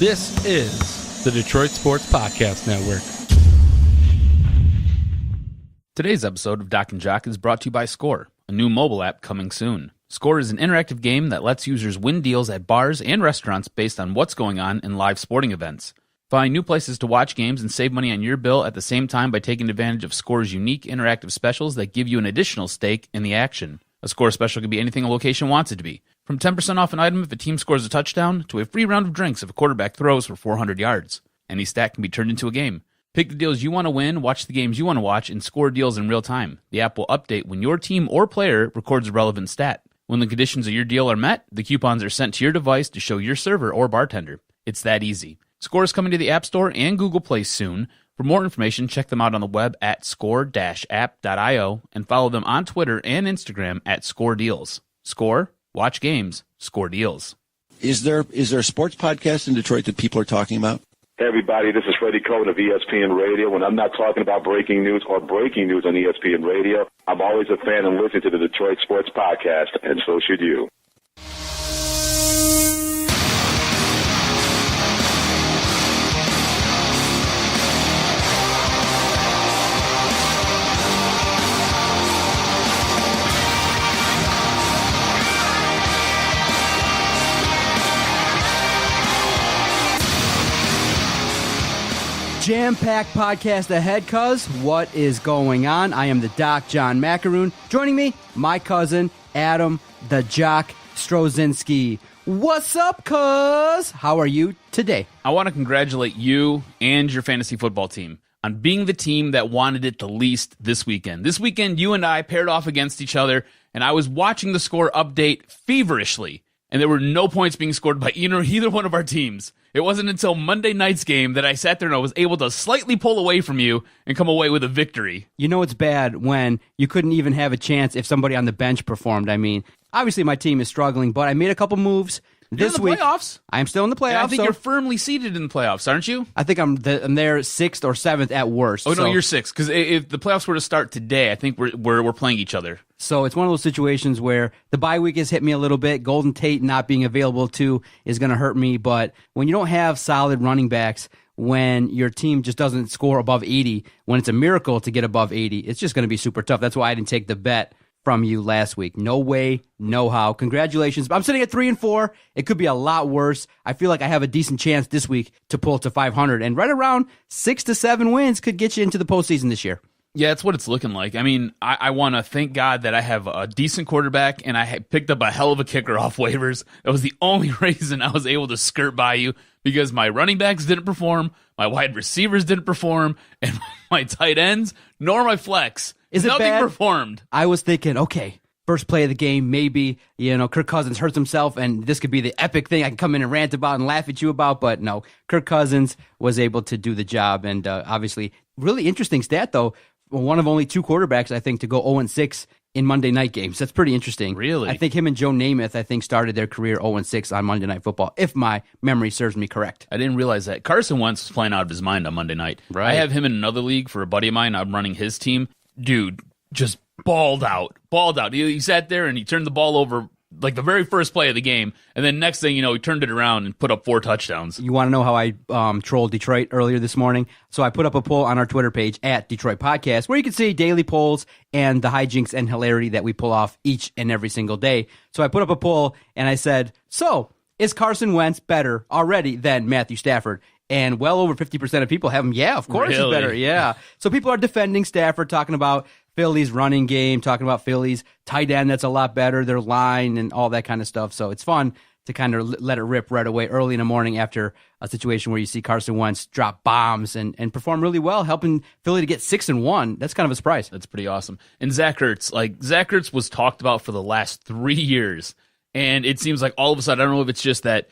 This is the Detroit Sports Podcast Network. Today's episode of Doc and Jock is brought to you by Score, a new mobile app coming soon. Score is an interactive game that lets users win deals at bars and restaurants based on what's going on in live sporting events. Find new places to watch games and save money on your bill at the same time by taking advantage of Score's unique interactive specials that give you an additional stake in the action. A Score special can be anything a location wants it to be. From 10% off an item if a team scores a touchdown, to a free round of drinks if a quarterback throws for 400 yards. Any stat can be turned into a game. Pick the deals you want to win, watch the games you want to watch, and score deals in real time. The app will update when your team or player records a relevant stat. When the conditions of your deal are met, the coupons are sent to your device to show your server or bartender. It's that easy. Score is coming to the App Store and Google Play soon. For more information, check them out on the web at score-app.io and follow them on Twitter and Instagram at ScoreDeals. Score, watch games, score deals. Is there a sports podcast in Detroit that people are talking about? Hey everybody, this is Freddie Cohen of ESPN Radio. When I'm not talking about breaking news or breaking news on ESPN Radio, I'm always a fan and listen to the Detroit Sports Podcast, and so should you. Jam-packed podcast ahead, cuz. What is going on? I am the Doc, John Macaroon. Joining me, my cousin, Adam, the Jock Strozinski. What's up, cuz? How are you today? I want to congratulate you and your fantasy football team on being the team that wanted it the least this weekend. This weekend, you and I paired off against each other, and I was watching the score update feverishly, and there were no points being scored by either one of our teams. It wasn't until Monday night's game that I sat there and I was able to slightly pull away from you and come away with a victory. You know it's bad when you couldn't even have a chance if somebody on the bench performed. I mean, obviously my team is struggling, but I made a couple moves this week. Playoffs. I'm still in the playoffs. And I think you're firmly seated in the playoffs, aren't you? I think I'm there 6th or 7th at worst. Oh, no, you're 6th, because if the playoffs were to start today, I think we're playing each other. So it's one of those situations where the bye week has hit me a little bit. Golden Tate not being available too is going to hurt me. But when you don't have solid running backs, when your team just doesn't score above 80, when it's a miracle to get above 80, it's just going to be super tough. That's why I didn't take the bet from you last week. No way, no how. Congratulations. I'm sitting at 3-4. It could be a lot worse. I feel like I have a decent chance this week to pull to 500. And right around 6 to 7 wins could get you into the postseason this year. Yeah, that's what it's looking like. I mean, I want to thank God that I have a decent quarterback and I picked up a hell of a kicker off waivers. That was the only reason I was able to skirt by you, because my running backs didn't perform, my wide receivers didn't perform, and my tight ends, nor my flex. Nothing performed. I was thinking, okay, first play of the game, maybe, Kirk Cousins hurts himself, and this could be the epic thing I can come in and rant about and laugh at you about, but no, Kirk Cousins was able to do the job, and obviously, really interesting stat, though. One of only 2 quarterbacks, I think, to go 0-6 in Monday night games. That's pretty interesting. Really? I think him and Joe Namath, started their career 0-6 on Monday Night Football, if my memory serves me correct. I didn't realize that. Carson Wentz was playing out of his mind on Monday night. Right. I have him in another league for a buddy of mine. I'm running his team. Dude, just balled out. He sat there and he turned the ball over like the very first play of the game, and then next thing you know, he turned it around and put up 4 touchdowns. You want to know how I trolled Detroit earlier this morning? So I put up a poll on our Twitter page at Detroit Podcast, where you can see daily polls and the hijinks and hilarity that we pull off each and every single day. So I put up a poll and I said, so is Carson Wentz better already than Matthew Stafford? And well over 50% of people have him. Yeah, of course he's better. Yeah. So people are defending Stafford, talking about Philly's running game, talking about Philly's tight end that's a lot better, their line, and all that kind of stuff. So it's fun to kind of let it rip right away early in the morning after a situation where you see Carson Wentz drop bombs and perform really well, helping Philly to get 6-1. That's kind of a surprise. That's pretty awesome. And Zach Ertz was talked about for the last 3 years, and it seems like all of a sudden, I don't know if it's just that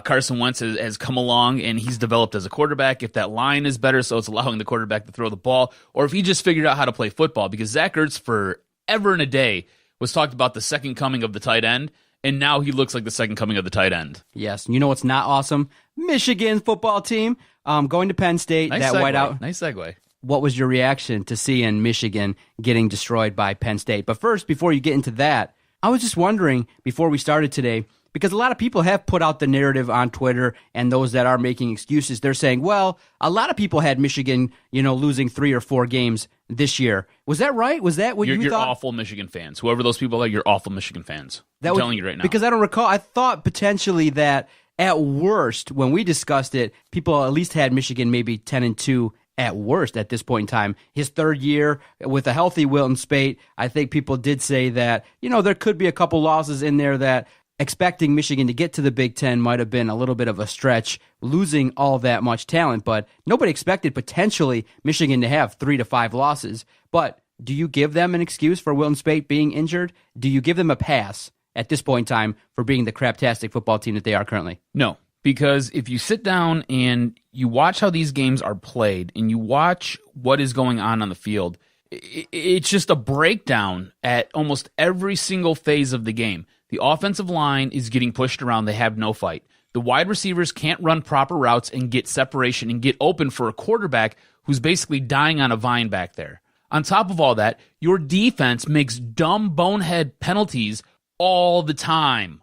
Carson Wentz has come along and he's developed as a quarterback, if that line is better, so it's allowing the quarterback to throw the ball, or if he just figured out how to play football, because Zach Ertz forever and a day was talked about the second coming of the tight end, and now he looks like the second coming of the tight end. Yes. You know what's not awesome? Michigan football team going to Penn State. Nice that segue. whiteout. Nice segue. What was your reaction to seeing Michigan getting destroyed by Penn State? But first, before you get into that, I was just wondering, before we started today, because a lot of people have put out the narrative on Twitter, and those that are making excuses, they're saying, well, a lot of people had Michigan, losing 3 or 4 games this year. Was that right? Was that what you thought? You're awful Michigan fans. Whoever those people are, you're awful Michigan fans. I'm telling you right now. Because I don't recall. I thought potentially that at worst, when we discussed it, people at least had Michigan maybe 10-2 at worst at this point in time. His third year with a healthy Wilton Spate, I think people did say that, there could be a couple losses in there that expecting Michigan to get to the Big Ten might have been a little bit of a stretch, losing all that much talent, but nobody expected potentially Michigan to have 3 to 5 losses. But do you give them an excuse for Wilton Spate being injured? Do you give them a pass at this point in time for being the craptastic football team that they are currently? No, because if you sit down and you watch how these games are played and you watch what is going on the field, it's just a breakdown at almost every single phase of the game. The offensive line is getting pushed around. They have no fight. The wide receivers can't run proper routes and get separation and get open for a quarterback who's basically dying on a vine back there. On top of all that, your defense makes dumb bonehead penalties all the time.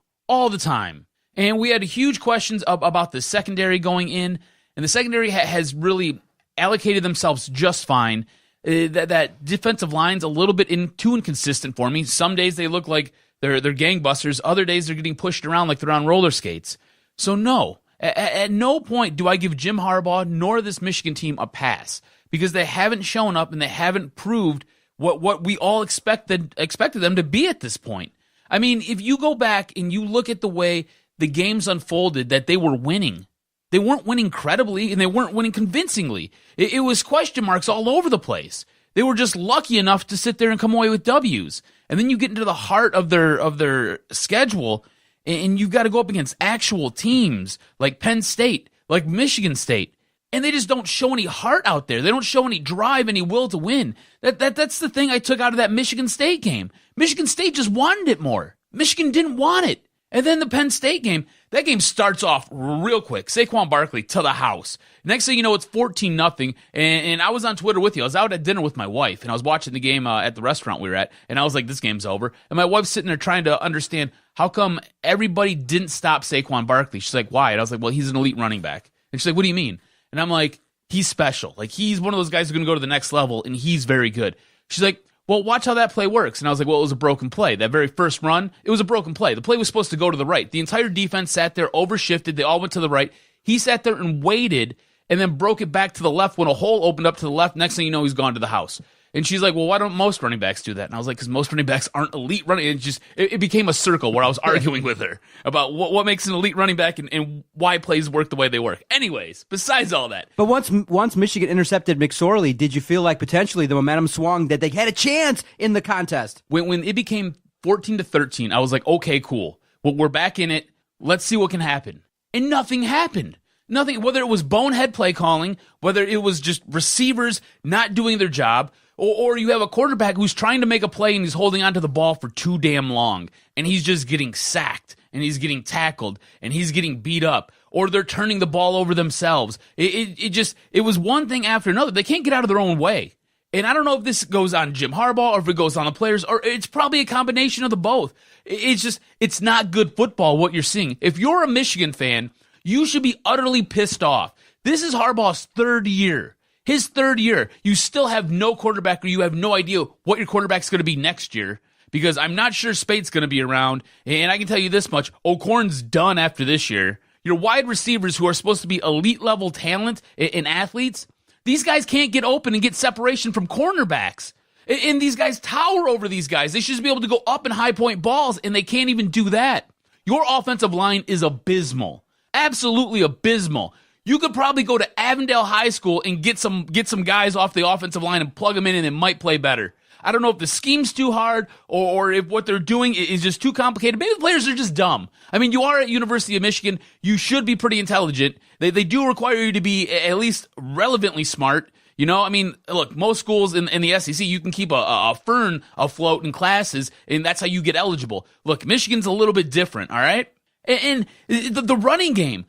And we had huge questions about the secondary going in, and the secondary has really allocated themselves just fine. That defensive line's a little bit too inconsistent for me. Some days they look like they're gangbusters. Other days they're getting pushed around like they're on roller skates. So no, at no point do I give Jim Harbaugh nor this Michigan team a pass, because they haven't shown up and they haven't proved what we all expected them to be at this point. I mean, if you go back and you look at the way the games unfolded, that they were winning. They weren't winning credibly, and they weren't winning convincingly. It was question marks all over the place. They were just lucky enough to sit there and come away with W's. And then you get into the heart of their schedule, and you've got to go up against actual teams like Penn State, like Michigan State, and they just don't show any heart out there. They don't show any drive, any will to win. That's the thing I took out of that Michigan State game. Michigan State just wanted it more. Michigan didn't want it. And then the Penn State game, that game starts off real quick. Saquon Barkley to the house. Next thing you know, it's 14-0. And I was on Twitter with you. I was out at dinner with my wife, and I was watching the game at the restaurant we were at, and I was like, this game's over. And my wife's sitting there trying to understand how come everybody didn't stop Saquon Barkley. She's like, why? And I was like, well, he's an elite running back. And she's like, what do you mean? And I'm like, he's special. Like, he's one of those guys who's going to go to the next level, and he's very good. She's like, well, watch how that play works. And I was like, well, it was a broken play. That very first run, it was a broken play. The play was supposed to go to the right. The entire defense sat there, overshifted. They all went to the right. He sat there and waited and then broke it back to the left when a hole opened up to the left. Next thing you know, he's gone to the house. And she's like, well, why don't most running backs do that? And I was like, because most running backs aren't elite running. It became a circle where I was arguing with her about what makes an elite running back and why plays work the way they work. Anyways, besides all that. But once Michigan intercepted McSorley, did you feel like potentially the momentum swung, that they had a chance in the contest? When it became 14-13, I was like, okay, cool. Well, we're back in it. Let's see what can happen. And nothing happened. Nothing, whether it was bonehead play calling, whether it was just receivers not doing their job, or you have a quarterback who's trying to make a play and he's holding onto the ball for too damn long, and he's just getting sacked, and he's getting tackled, and he's getting beat up, or they're turning the ball over themselves. It was one thing after another. They can't get out of their own way. And I don't know if this goes on Jim Harbaugh or if it goes on the players, or it's probably a combination of the both. It's not good football what you're seeing. If you're a Michigan fan, you should be utterly pissed off. This is Harbaugh's third year. His third year, you still have no quarterback, or you have no idea what your quarterback's going to be next year, because I'm not sure Spate's going to be around, and I can tell you this much, O'Korn's done after this year. Your wide receivers, who are supposed to be elite-level talent and athletes, these guys can't get open and get separation from cornerbacks. And these guys tower over these guys. They should just be able to go up and high-point balls, and they can't even do that. Your offensive line is abysmal. Absolutely abysmal. You could probably go to Avondale High School and get some guys off the offensive line and plug them in, and it might play better. I don't know if the scheme's too hard or if what they're doing is just too complicated. Maybe the players are just dumb. I mean, you are at University of Michigan. You should be pretty intelligent. They do require you to be at least relevantly smart. You know, I mean, look, most schools in the SEC, you can keep a fern afloat in classes, and that's how you get eligible. Look, Michigan's a little bit different, all right? And the running game,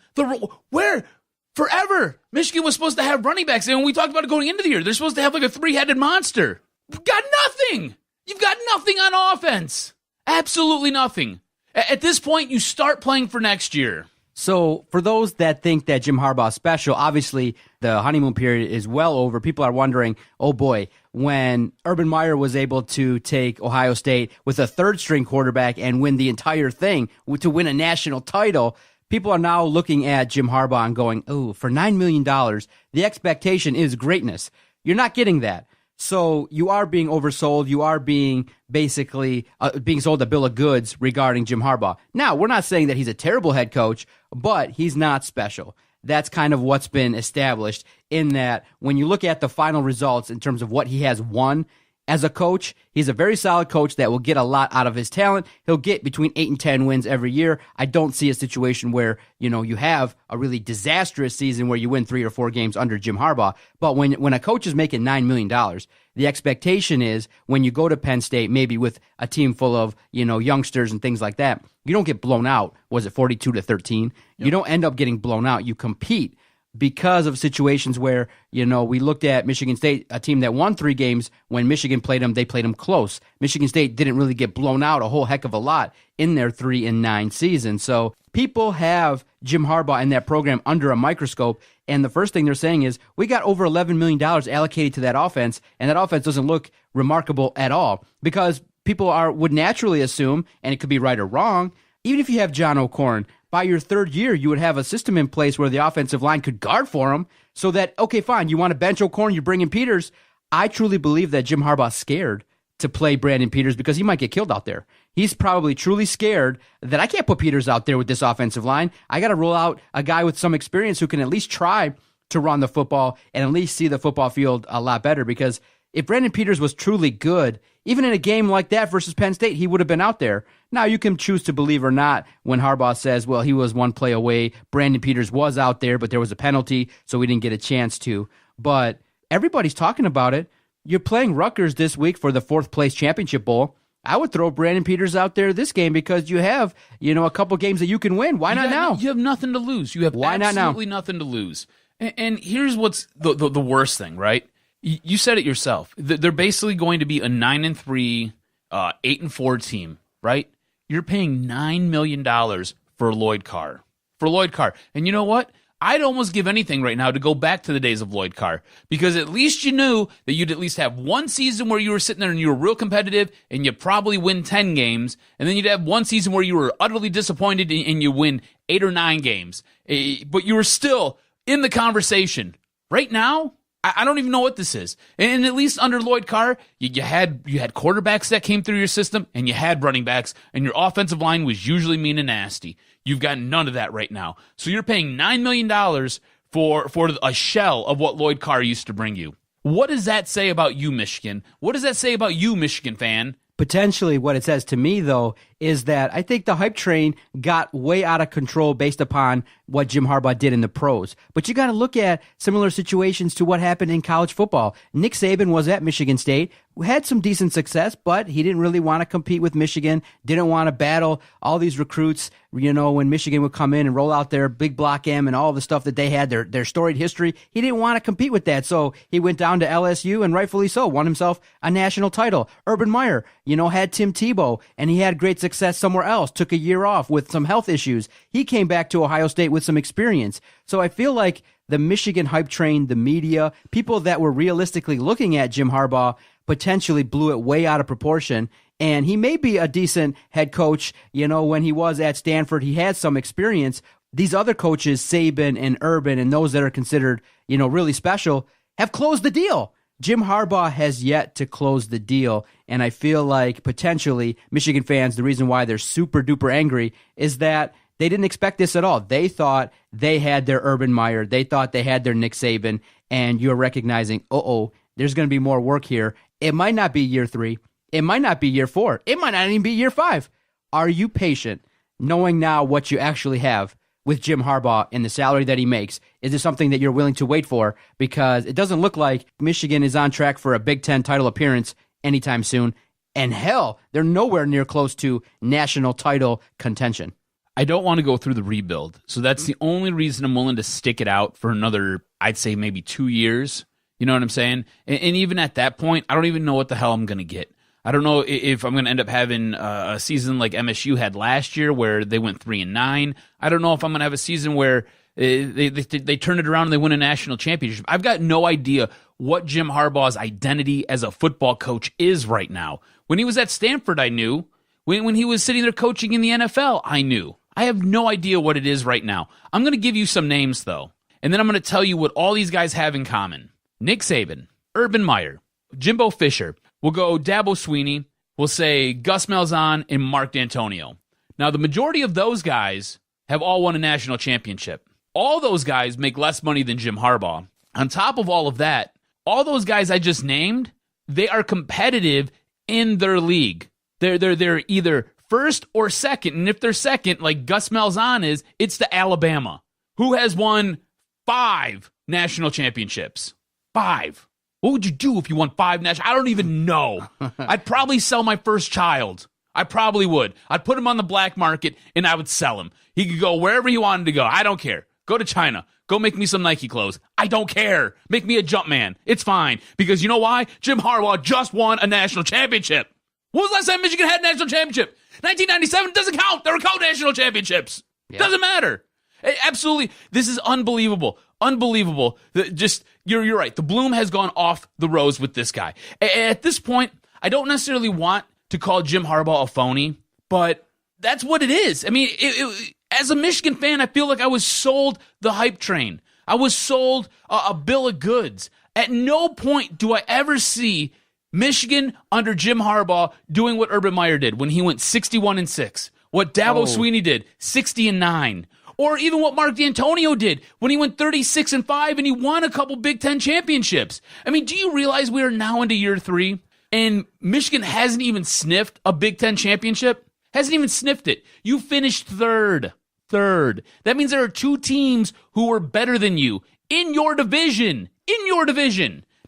forever, Michigan was supposed to have running backs. And when we talked about it going into the year, they're supposed to have like a three-headed monster. We've got nothing. You've got nothing on offense. Absolutely nothing. At this point, you start playing for next year. So for those that think that Jim Harbaugh is special, obviously the honeymoon period is well over. People are wondering, oh boy, when Urban Meyer was able to take Ohio State with a third-string quarterback and win the entire thing to win a national title, people are now looking at Jim Harbaugh and going, oh, for $9 million, the expectation is greatness. You're not getting that. So you are being oversold. You are being basically being sold a bill of goods regarding Jim Harbaugh. Now, we're not saying that he's a terrible head coach, but he's not special. That's kind of what's been established in that when you look at the final results in terms of what he has won as a coach, he's a very solid coach that will get a lot out of his talent. He'll get between 8 and 10 wins every year. I don't see a situation where, you have a really disastrous season where you win 3 or 4 games under Jim Harbaugh. But when a coach is making $9 million, the expectation is when you go to Penn State, maybe with a team full of, youngsters and things like that, you don't get blown out. Was it 42-13? Yep. You don't end up getting blown out. You compete. Because of situations where, we looked at Michigan State, a team that won 3 games. When Michigan played them, they played them close. Michigan State didn't really get blown out a whole heck of a lot in their 3-9 season. So people have Jim Harbaugh and that program under a microscope. And the first thing they're saying is, we got over $11 million allocated to that offense, and that offense doesn't look remarkable at all. Because people would naturally assume, and it could be right or wrong, even if you have John O'Korn, by your 3rd year, you would have a system in place where the offensive line could guard for him so that, okay, fine, you want to bench O'Korn, you bring in Peters. I truly believe that Jim Harbaugh's scared to play Brandon Peters because he might get killed out there. He's probably truly scared that I can't put Peters out there with this offensive line. I got to roll out a guy with some experience who can at least try to run the football and at least see the football field a lot better, because if Brandon Peters was truly good, even in a game like that versus Penn State, he would have been out there. Now, you can choose to believe or not when Harbaugh says, well, he was one play away. Brandon Peters was out there, but there was a penalty, so we didn't get a chance to. But everybody's talking about it. You're playing Rutgers this week for the 4th place championship bowl. I would throw Brandon Peters out there this game because you have, a couple games that you can win. Why not now? You have nothing to lose. You have absolutely nothing to lose. And here's what's the worst thing, right? You said it yourself. They're basically going to be a 9-3, 8-4 team, right? You're paying $9 million for Lloyd Carr. And you know what? I'd almost give anything right now to go back to the days of Lloyd Carr, because at least you knew that you'd at least have one season where you were sitting there and you were real competitive and you probably win 10 games, and then you'd have one season where you were utterly disappointed and you win 8 or 9 games. But you were still in the conversation. Right now, I don't even know what this is. And at least under Lloyd Carr, you had quarterbacks that came through your system, and you had running backs, and your offensive line was usually mean and nasty. You've got none of that right now. So you're paying $9 million for a shell of what Lloyd Carr used to bring you. What does that say about you, Michigan? What does that say about you, Michigan fan? Potentially what it says to me, though, is that I think the hype train got way out of control based upon what Jim Harbaugh did in the pros. But you got to look at similar situations to what happened in college football. Nick Saban was at Michigan State, had some decent success, but he didn't really want to compete with Michigan, didn't want to battle all these recruits, when Michigan would come in and roll out their big block M and all the stuff that they had, their storied history. He didn't want to compete with that, so he went down to LSU, and rightfully so, won himself a national title. Urban Meyer, had Tim Tebow, and he had great success somewhere else, took a year off with some health issues. He came back to Ohio State with some experience. So I feel like the Michigan hype train, the media, people that were realistically looking at Jim Harbaugh potentially blew it way out of proportion. And he may be a decent head coach. When he was at Stanford, he had some experience. These other coaches, Saban and Urban, and those that are considered, really special, have closed the deal. Jim Harbaugh has yet to close the deal, and I feel like potentially Michigan fans, the reason why they're super duper angry is that they didn't expect this at all. They thought they had their Urban Meyer. They thought they had their Nick Saban, and you're recognizing, there's going to be more work here. It might not be year 3. It might not be year 4. It might not even be year 5. Are you patient, knowing now what you actually have with Jim Harbaugh and the salary that he makes? Is this something that you're willing to wait for? Because it doesn't look like Michigan is on track for a Big Ten title appearance anytime soon. And hell, they're nowhere near close to national title contention. I don't want to go through the rebuild. So that's the only reason I'm willing to stick it out for another, I'd say maybe 2 years. You know what I'm saying? And even at that point, I don't even know what the hell I'm going to get. I don't know if I'm going to end up having a season like MSU had last year where they went 3-9. I don't know if I'm going to have a season where they turn it around and they win a national championship. I've got no idea what Jim Harbaugh's identity as a football coach is right now. When he was at Stanford, I knew. When he was sitting there coaching in the NFL, I knew. I have no idea what it is right now. I'm going to give you some names, though, and then I'm going to tell you what all these guys have in common. Nick Saban, Urban Meyer, Jimbo Fisher. We'll go Dabo Swinney. We'll say Gus Malzahn and Mark D'Antonio. Now, the majority of those guys have all won a national championship. All those guys make less money than Jim Harbaugh. On top of all of that, all those guys I just named, they are competitive in their league. They're either first or second, and if they're second, like Gus Malzahn is, it's the Alabama, who has won 5 national championships. 5. What would you do if you won 5 national? I don't even know. I'd probably sell my first child. I probably would. I'd put him on the black market, and I would sell him. He could go wherever he wanted to go. I don't care. Go to China. Go make me some Nike clothes. I don't care. Make me a jump man. It's fine. Because you know why? Jim Harbaugh just won a national championship. When was the last time Michigan had a national championship? 1997 doesn't count. There were co-national championships. Yeah. Doesn't matter. Absolutely. This is unbelievable. Unbelievable. You're right. The bloom has gone off the rose with this guy. At this point, I don't necessarily want to call Jim Harbaugh a phony, but that's what it is. I mean, as a Michigan fan, I feel like I was sold the hype train. I was sold a bill of goods. At no point do I ever see Michigan under Jim Harbaugh doing what Urban Meyer did when he went 61-6, what Dabo Swinney did, 60-9, or even what Mark D'Antonio did when he went 36-5 and he won a couple Big Ten championships. I mean, do you realize we are now into year 3 and Michigan hasn't even sniffed a Big Ten championship? Hasn't even sniffed it. You finished third. That means there are 2 teams who were better than you in your division.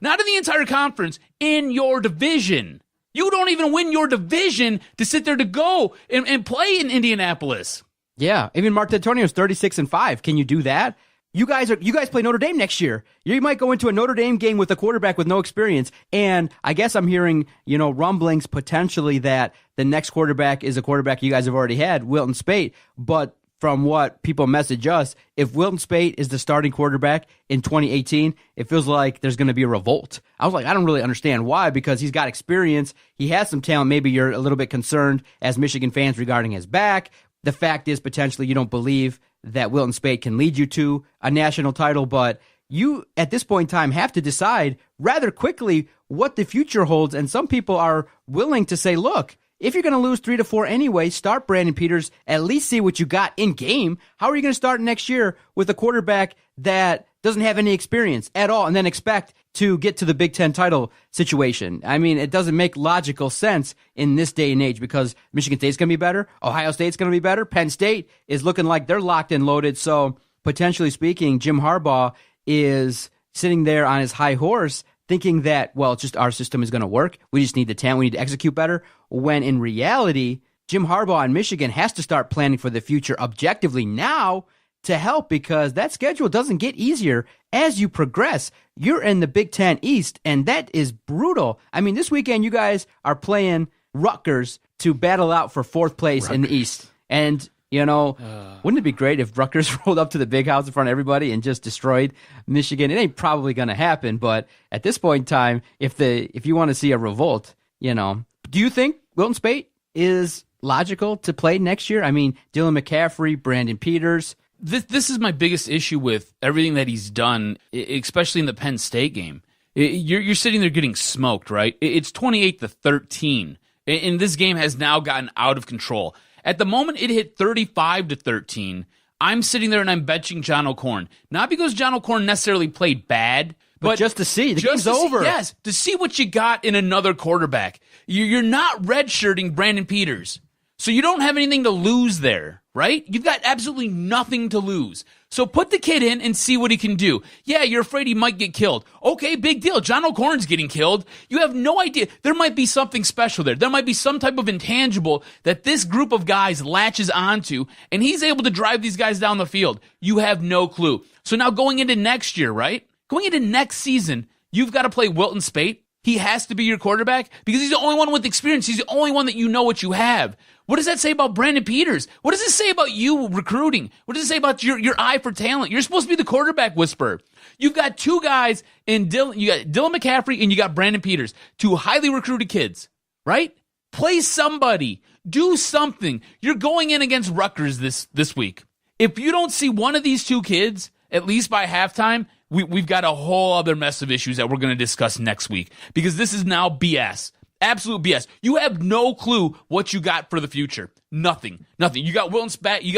Not in the entire conference, in your division. You don't even win your division to sit there to go and play in Indianapolis. Yeah, even Mark D'Antonio is 36-5. Can you do that? You guys play Notre Dame next year. You might go into a Notre Dame game with a quarterback with no experience. And I guess I'm hearing, rumblings potentially that the next quarterback is a quarterback you guys have already had, Wilton Speight. But from what people message us, if Wilton Speight is the starting quarterback in 2018, it feels like there's going to be a revolt. I was like, I don't really understand why, because he's got experience. He has some talent. Maybe you're a little bit concerned as Michigan fans regarding his back. The fact is potentially you don't believe that Wilton Speight can lead you to a national title, but you, at this point in time, have to decide rather quickly what the future holds. And some people are willing to say, look, if you're going to lose 3-4 anyway, start Brandon Peters, at least see what you got in game. How are you going to start next year with a quarterback that doesn't have any experience at all and then expect to get to the Big Ten title situation? I mean, it doesn't make logical sense in this day and age because Michigan State's going to be better. Ohio State's going to be better. Penn State is looking like they're locked and loaded. So potentially speaking, Jim Harbaugh is sitting there on his high horse thinking that, well, it's just our system is going to work. We just need the talent. We need to execute better. When in reality, Jim Harbaugh in Michigan has to start planning for the future objectively now to help, because that schedule doesn't get easier as you progress. You're in the Big Ten East, and that is brutal. I mean, this weekend you guys are playing Rutgers to battle out for 4th place in the East. And wouldn't it be great if Rutgers rolled up to the big house in front of everybody and just destroyed Michigan? It ain't probably going to happen, but at this point in time, if you want to see a revolt, do you think Wilton Speight is logical to play next year? I mean, Dylan McCaffrey, Brandon Peters. This is my biggest issue with everything that he's done, especially in the Penn State game. You're sitting there getting smoked, right? It's 28-13, and this game has now gotten out of control. At the moment it hit 35-13, I'm sitting there and I'm benching John O'Korn. Not because John O'Korn necessarily played bad, but just to see. The game's over. Yes, to see what you got in another quarterback. You're not redshirting Brandon Peters, so you don't have anything to lose there, right? You've got absolutely nothing to lose. So put the kid in and see what he can do. Yeah, you're afraid he might get killed. Okay, big deal. John O'Korn's getting killed. You have no idea. There might be something special there. There might be some type of intangible that this group of guys latches onto, and he's able to drive these guys down the field. You have no clue. So now going into next year, right? Going into next season, you've got to play Wilton Speight He has to be your quarterback because he's the only one with experience. He's the only one that you know what you have. What does that say about Brandon Peters? What does it say about you recruiting? What does it say about your eye for talent? You're supposed to be the quarterback whisperer. You've got two guys in Dylan. You got Dylan McCaffrey and you got Brandon Peters, two highly recruited kids, right? Play somebody. Do something. You're going in against Rutgers this week. If you don't see one of these two kids, at least by halftime, we've got a whole other mess of issues that we're going to discuss next week because this is now BS. Absolute BS. You have no clue what you got for the future. Nothing. You got Wilton Spate. You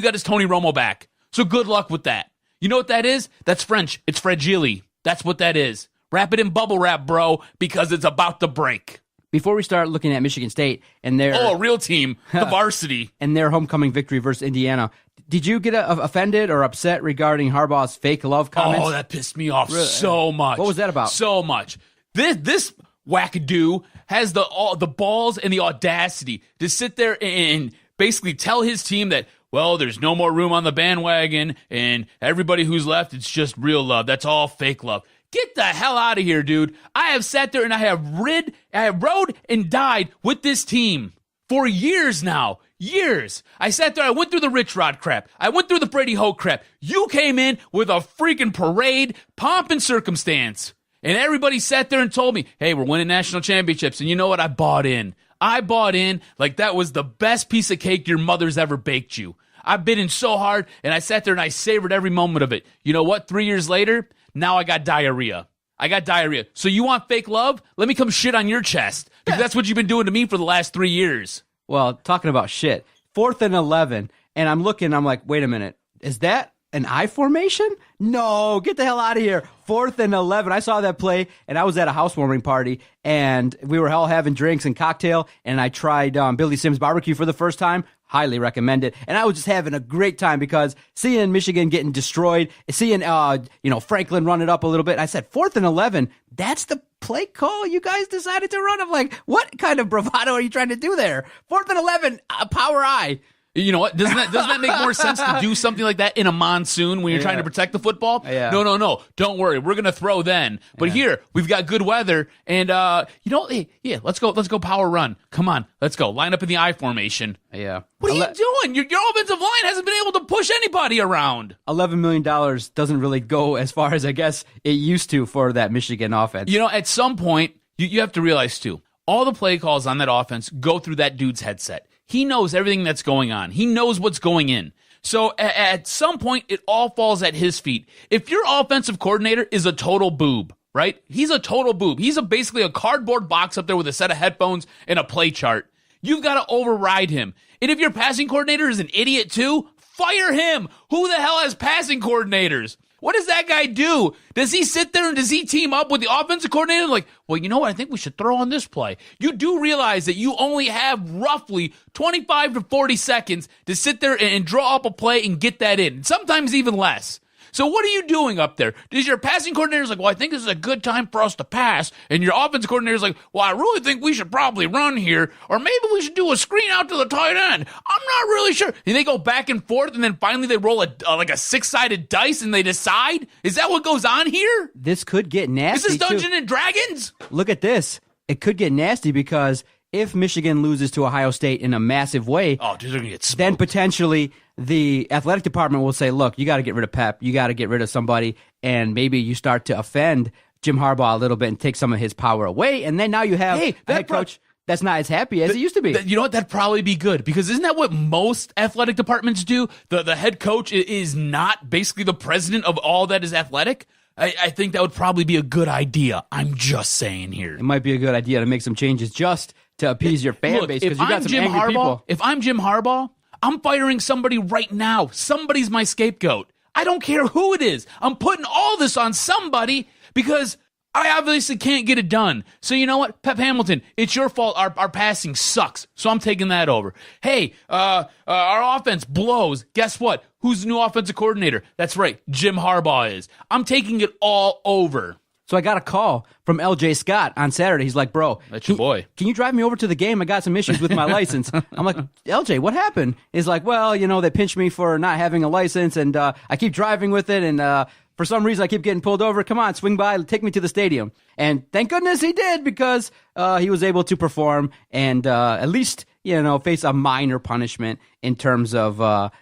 got his Tony Romo back. So good luck with that. You know what that is? That's French. It's fragile. That's what that is. Wrap it in bubble wrap, bro, because it's about to break. Before we start looking at Michigan State and their a real team, the varsity, and their homecoming victory versus Indiana, did you get offended or upset regarding Harbaugh's fake love comments? Oh, that pissed me off so much. What was that about? So much. This wackadoo has the balls and the audacity to sit there and basically tell his team that, well, there's no more room on the bandwagon and everybody who's left, it's just real love. That's all fake love. Get the hell out of here, dude. I have sat there and I have rode and died with this team for years now. Years. I sat there, I went through the Rich Rod crap. I went through the Brady Hoke crap. You came in with a freaking parade, pomp and circumstance. And everybody sat there and told me, hey, we're winning national championships. And you know what? I bought in. Like that was the best piece of cake your mother's ever baked you. I've been in so hard, and I sat there and I savored every moment of it. You know what? 3 years later, now I got diarrhea. So you want fake love? Let me come shit on your chest. Because that's what you've been doing to me for the last 3 years. Well, talking about shit, 4th and 11, and I'm like, wait a minute, is that an I formation? No, get the hell out of here. 4th and 11. I saw that play, and I was at a housewarming party, and we were all having drinks and cocktail, and I tried Billy Sims barbecue for the first time. Highly recommend it. And I was just having a great time because seeing Michigan getting destroyed, seeing Franklin run it up a little bit. I said 4th and 11. That's the play call you guys decided to run. I'm like, what kind of bravado are you trying to do there? 4th and 11, power I. You know what? Doesn't that make more sense to do something like that in a monsoon when you're trying to protect the football? Yeah. No. Don't worry. We're going to throw then. But here, we've got good weather. And, let's go power run. Come on. Let's go. Line up in the I formation. Yeah. What are you doing? Your offensive line hasn't been able to push anybody around. $11 million doesn't really go as far as I guess it used to for that Michigan offense. You know, at some point, you have to realize, too, all the play calls on that offense go through that dude's headset. He knows everything that's going on. He knows what's going in. So at some point, it all falls at his feet. If your offensive coordinator is a total boob, right? He's a total boob. He's basically a cardboard box up there with a set of headphones and a play chart. You've got to override him. And if your passing coordinator is an idiot too, fire him. Who the hell has passing coordinators? What does that guy do? Does he sit there and does he team up with the offensive coordinator? Like, well, you know what? I think we should throw on this play. You do realize that you only have roughly 25 to 40 seconds to sit there and draw up a play and get that in. Sometimes even less. So what are you doing up there? Does your passing coordinator's like, well, I think this is a good time for us to pass. And your offensive coordinator's like, well, I really think we should probably run here. Or maybe we should do a screen out to the tight end. I'm not really sure. And they go back and forth, and then finally they roll a six-sided dice, and they decide? Is that what goes on here? This could get nasty, Is this Dungeons and Dragons? Look at this. It could get nasty because if Michigan loses to Ohio State in a massive way, oh, dude, they're going to get smoked. Then potentially the athletic department will say, look, you got to get rid of Pep. You got to get rid of somebody, and maybe you start to offend Jim Harbaugh a little bit and take some of his power away, and then now you have a head coach that's not as happy as it used to be. You know what? That'd probably be good, because isn't that what most athletic departments do? The head coach is not basically the president of all that is athletic. I think that would probably be a good idea. I'm just saying here. It might be a good idea to make some changes just to appease your fan base, because you got some angry people. If I'm Jim Harbaugh, I'm firing somebody right now. Somebody's my scapegoat. I don't care who it is. I'm putting all this on somebody because I obviously can't get it done. So you know what? Pep Hamilton, it's your fault. Our passing sucks. So I'm taking that over. Hey, our offense blows. Guess what? Who's the new offensive coordinator? That's right. Jim Harbaugh is. I'm taking it all over. So I got a call from LJ Scott on Saturday. He's like, bro, that's your boy. Can you drive me over to the game? I got some issues with my license. I'm like, LJ, what happened? He's like, well, they pinched me for not having a license, and I keep driving with it, and For some reason, I keep getting pulled over. Come on, swing by, take me to the stadium. And thank goodness he did, because he was able to perform and at least, face a minor punishment in terms of,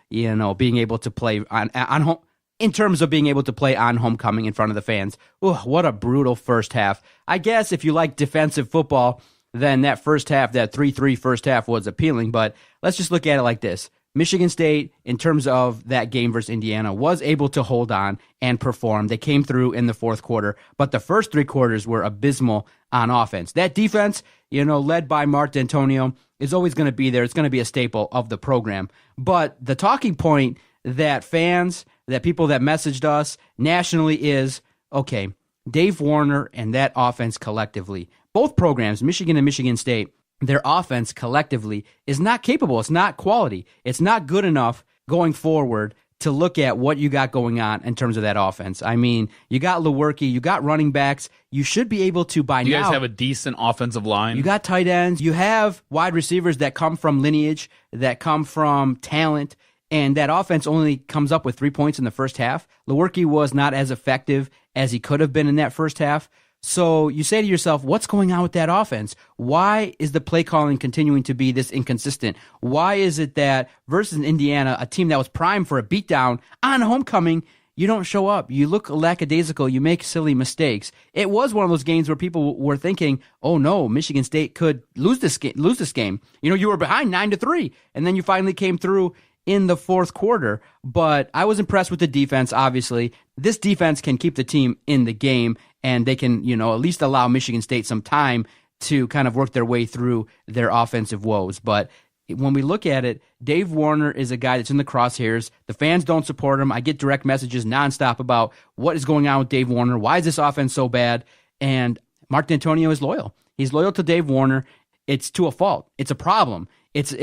being able to play on home. In terms of being able to play on homecoming in front of the fans. Ooh, what a brutal first half. I guess if you like defensive football, then that first half, that 3-3 first half was appealing. But let's just look at it like this. Michigan State, in terms of that game versus Indiana, was able to hold on and perform. They came through in the fourth quarter, but the first three quarters were abysmal on offense. That defense, led by Mark D'Antonio, is always going to be there. It's going to be a staple of the program. But the talking point that fans, that people that messaged us nationally is, okay, Dave Warner and that offense collectively, both programs, Michigan and Michigan State, their offense collectively is not capable. It's not quality. It's not good enough going forward to look at what you got going on in terms of that offense. I mean, you got Lewerke, you got running backs. You should be able to by now. You guys have a decent offensive line. You got tight ends. You have wide receivers that come from lineage, that come from talent. And that offense only comes up with 3 points in the first half. Lewerke was not as effective as he could have been in that first half. So you say to yourself, what's going on with that offense? Why is the play calling continuing to be this inconsistent? Why is it that versus Indiana, a team that was primed for a beatdown on homecoming, you don't show up? You look lackadaisical. You make silly mistakes. It was one of those games where people were thinking, oh no, Michigan State could lose this game. You were behind 9-3, and then you finally came through in the fourth quarter, but I was impressed with the defense, obviously. This defense can keep the team in the game, and they can, at least allow Michigan State some time to kind of work their way through their offensive woes. But when we look at it, Dave Warner is a guy that's in the crosshairs. The fans don't support him. I get direct messages nonstop about what is going on with Dave Warner. Why is this offense so bad? And Mark D'Antonio is loyal. He's loyal to Dave Warner. It's to a fault. It's a problem. It's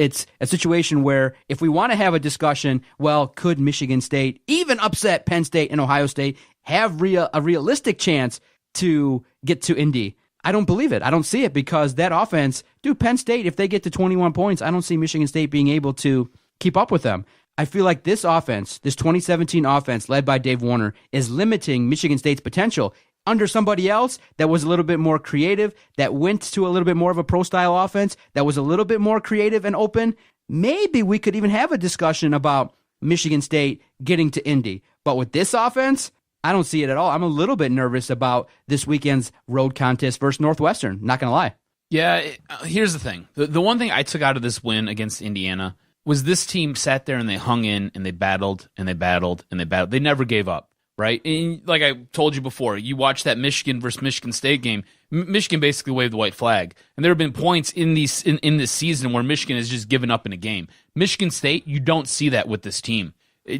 a situation where if we want to have a discussion, well, could Michigan State even upset Penn State and Ohio State, have a realistic chance to get to Indy? I don't believe it. I don't see it, because that offense, Penn State, if they get to 21 points, I don't see Michigan State being able to keep up with them. I feel like this offense, this 2017 offense led by Dave Warner, is limiting Michigan State's potential. Under somebody else that was a little bit more creative, that went to a little bit more of a pro-style offense, that was a little bit more creative and open, maybe we could even have a discussion about Michigan State getting to Indy. But with this offense, I don't see it at all. I'm a little bit nervous about this weekend's road contest versus Northwestern, not going to lie. Yeah, here's the thing. The one thing I took out of this win against Indiana was this team sat there and they hung in and they battled and they battled and they battled. They never gave up. Right? And like I told you before, you watch that Michigan versus Michigan State game, Michigan basically waved the white flag. And there have been points in this season where Michigan has just given up in a game. Michigan State, you don't see that with this team.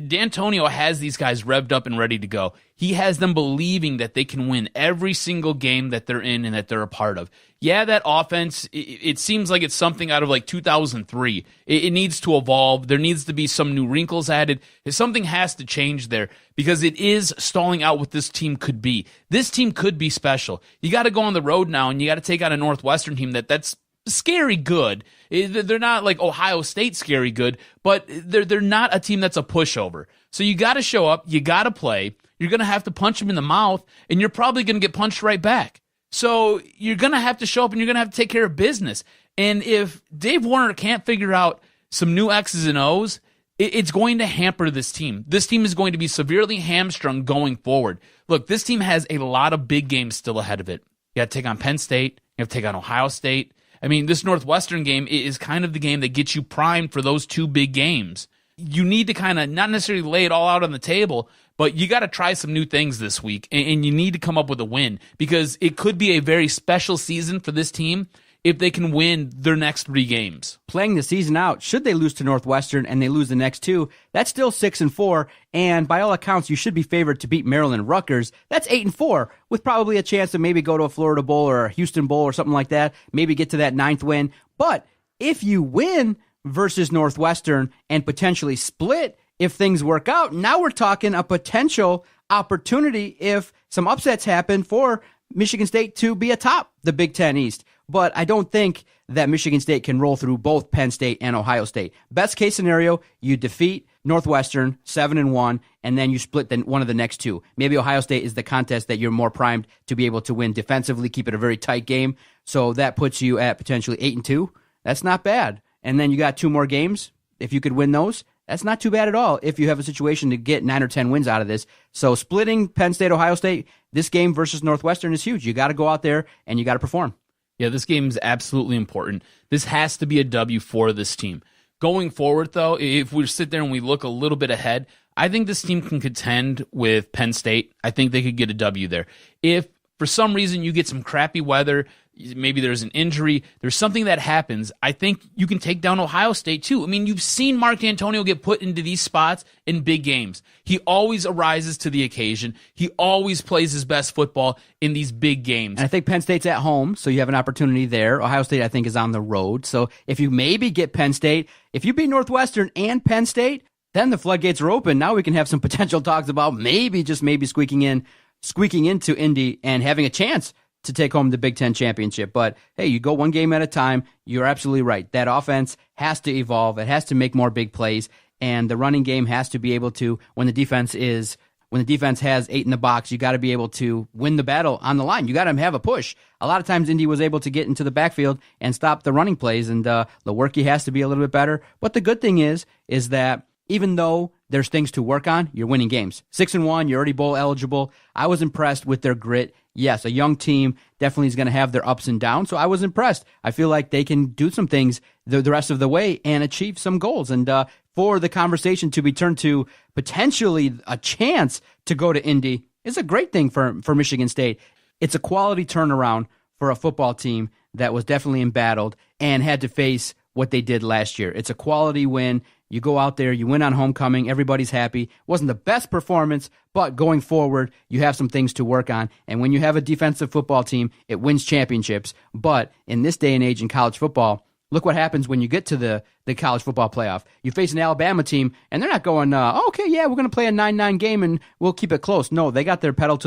D'Antonio has these guys revved up and ready to go. He has them believing that they can win every single game that they're in and that they're a part of. Yeah, that offense, it seems like it's something out of like 2003. It needs to evolve. There needs to be some new wrinkles added. Something has to change there, because it is stalling out what this team could be. This team could be special. You got to go on the road now, and you got to take out a Northwestern team that's scary good. They're not like Ohio State scary good, but they're not a team that's a pushover. So you got to show up, you got to play, you're going to have to punch them in the mouth, and you're probably going to get punched right back. So you're going to have to show up, and you're going to have to take care of business. And if Dave Warner can't figure out some new X's and O's, it's going to hamper this team. This team is going to be severely hamstrung going forward. Look, this team has a lot of big games still ahead of it. You got to take on Penn State, you have to take on Ohio State. I mean, this Northwestern game is kind of the game that gets you primed for those two big games. You need to kind of not necessarily lay it all out on the table, but you got to try some new things this week, and you need to come up with a win, because it could be a very special season for this team if they can win their next 3 games. Playing the season out, should they lose to Northwestern and they lose the next 2, that's still 6-4, and by all accounts, you should be favored to beat Maryland Rutgers. That's 8-4, with probably a chance to maybe go to a Florida Bowl or a Houston Bowl or something like that, maybe get to that 9th win. But if you win versus Northwestern and potentially split, if things work out, now we're talking a potential opportunity if some upsets happen for Michigan State to be atop the Big Ten East. But I don't think that Michigan State can roll through both Penn State and Ohio State. Best case scenario, you defeat Northwestern 7-1, and then you split one of the next two. Maybe Ohio State is the contest that you're more primed to be able to win defensively, keep it a very tight game. So that puts you at potentially 8-2. That's not bad. And then you got 2 more games. If you could win those, that's not too bad at all if you have a situation to get 9 or 10 wins out of this. So splitting Penn State, Ohio State, this game versus Northwestern is huge. You got to go out there and you got to perform. Yeah, this game is absolutely important. This has to be a W for this team. Going forward, though, if we sit there and we look a little bit ahead, I think this team can contend with Penn State. I think they could get a W there. If for some reason you get some crappy weather, maybe there's an injury, there's something that happens, I think you can take down Ohio State too. I mean, you've seen Mark D'Antonio get put into these spots in big games. He always arises to the occasion. He always plays his best football in these big games. And I think Penn State's at home, so you have an opportunity there. Ohio State, I think, is on the road. So if you maybe get Penn State, if you beat Northwestern and Penn State, then the floodgates are open. Now we can have some potential talks about maybe, just maybe, squeaking into Indy and having a chance to take home the Big Ten championship. But hey, you go one game at a time. You're absolutely right. That offense has to evolve. It has to make more big plays, and the running game has to be able to, when the defense has 8 in the box, you got to be able to win the battle on the line. You got to have a push. A lot of times Indy was able to get into the backfield and stop the running plays, and the work has to be a little bit better. But the good thing is that even though there's things to work on, you're winning games. 6-1, you're already bowl eligible. I was impressed with their grit. Yes, a young team definitely is going to have their ups and downs, so I was impressed. I feel like they can do some things the rest of the way and achieve some goals. And for the conversation to be turned to potentially a chance to go to Indy is a great thing for Michigan State. It's a quality turnaround for a football team that was definitely embattled and had to face what they did last year. It's a quality win. You go out there, you win on homecoming, everybody's happy. It wasn't the best performance, but going forward, you have some things to work on. And when you have a defensive football team, it wins championships. But in this day and age in college football, look what happens when you get to the college football playoff. You face an Alabama team, and they're not going, okay, yeah, we're going to play a 9-9 game, and we'll keep it close. No, they got their pedal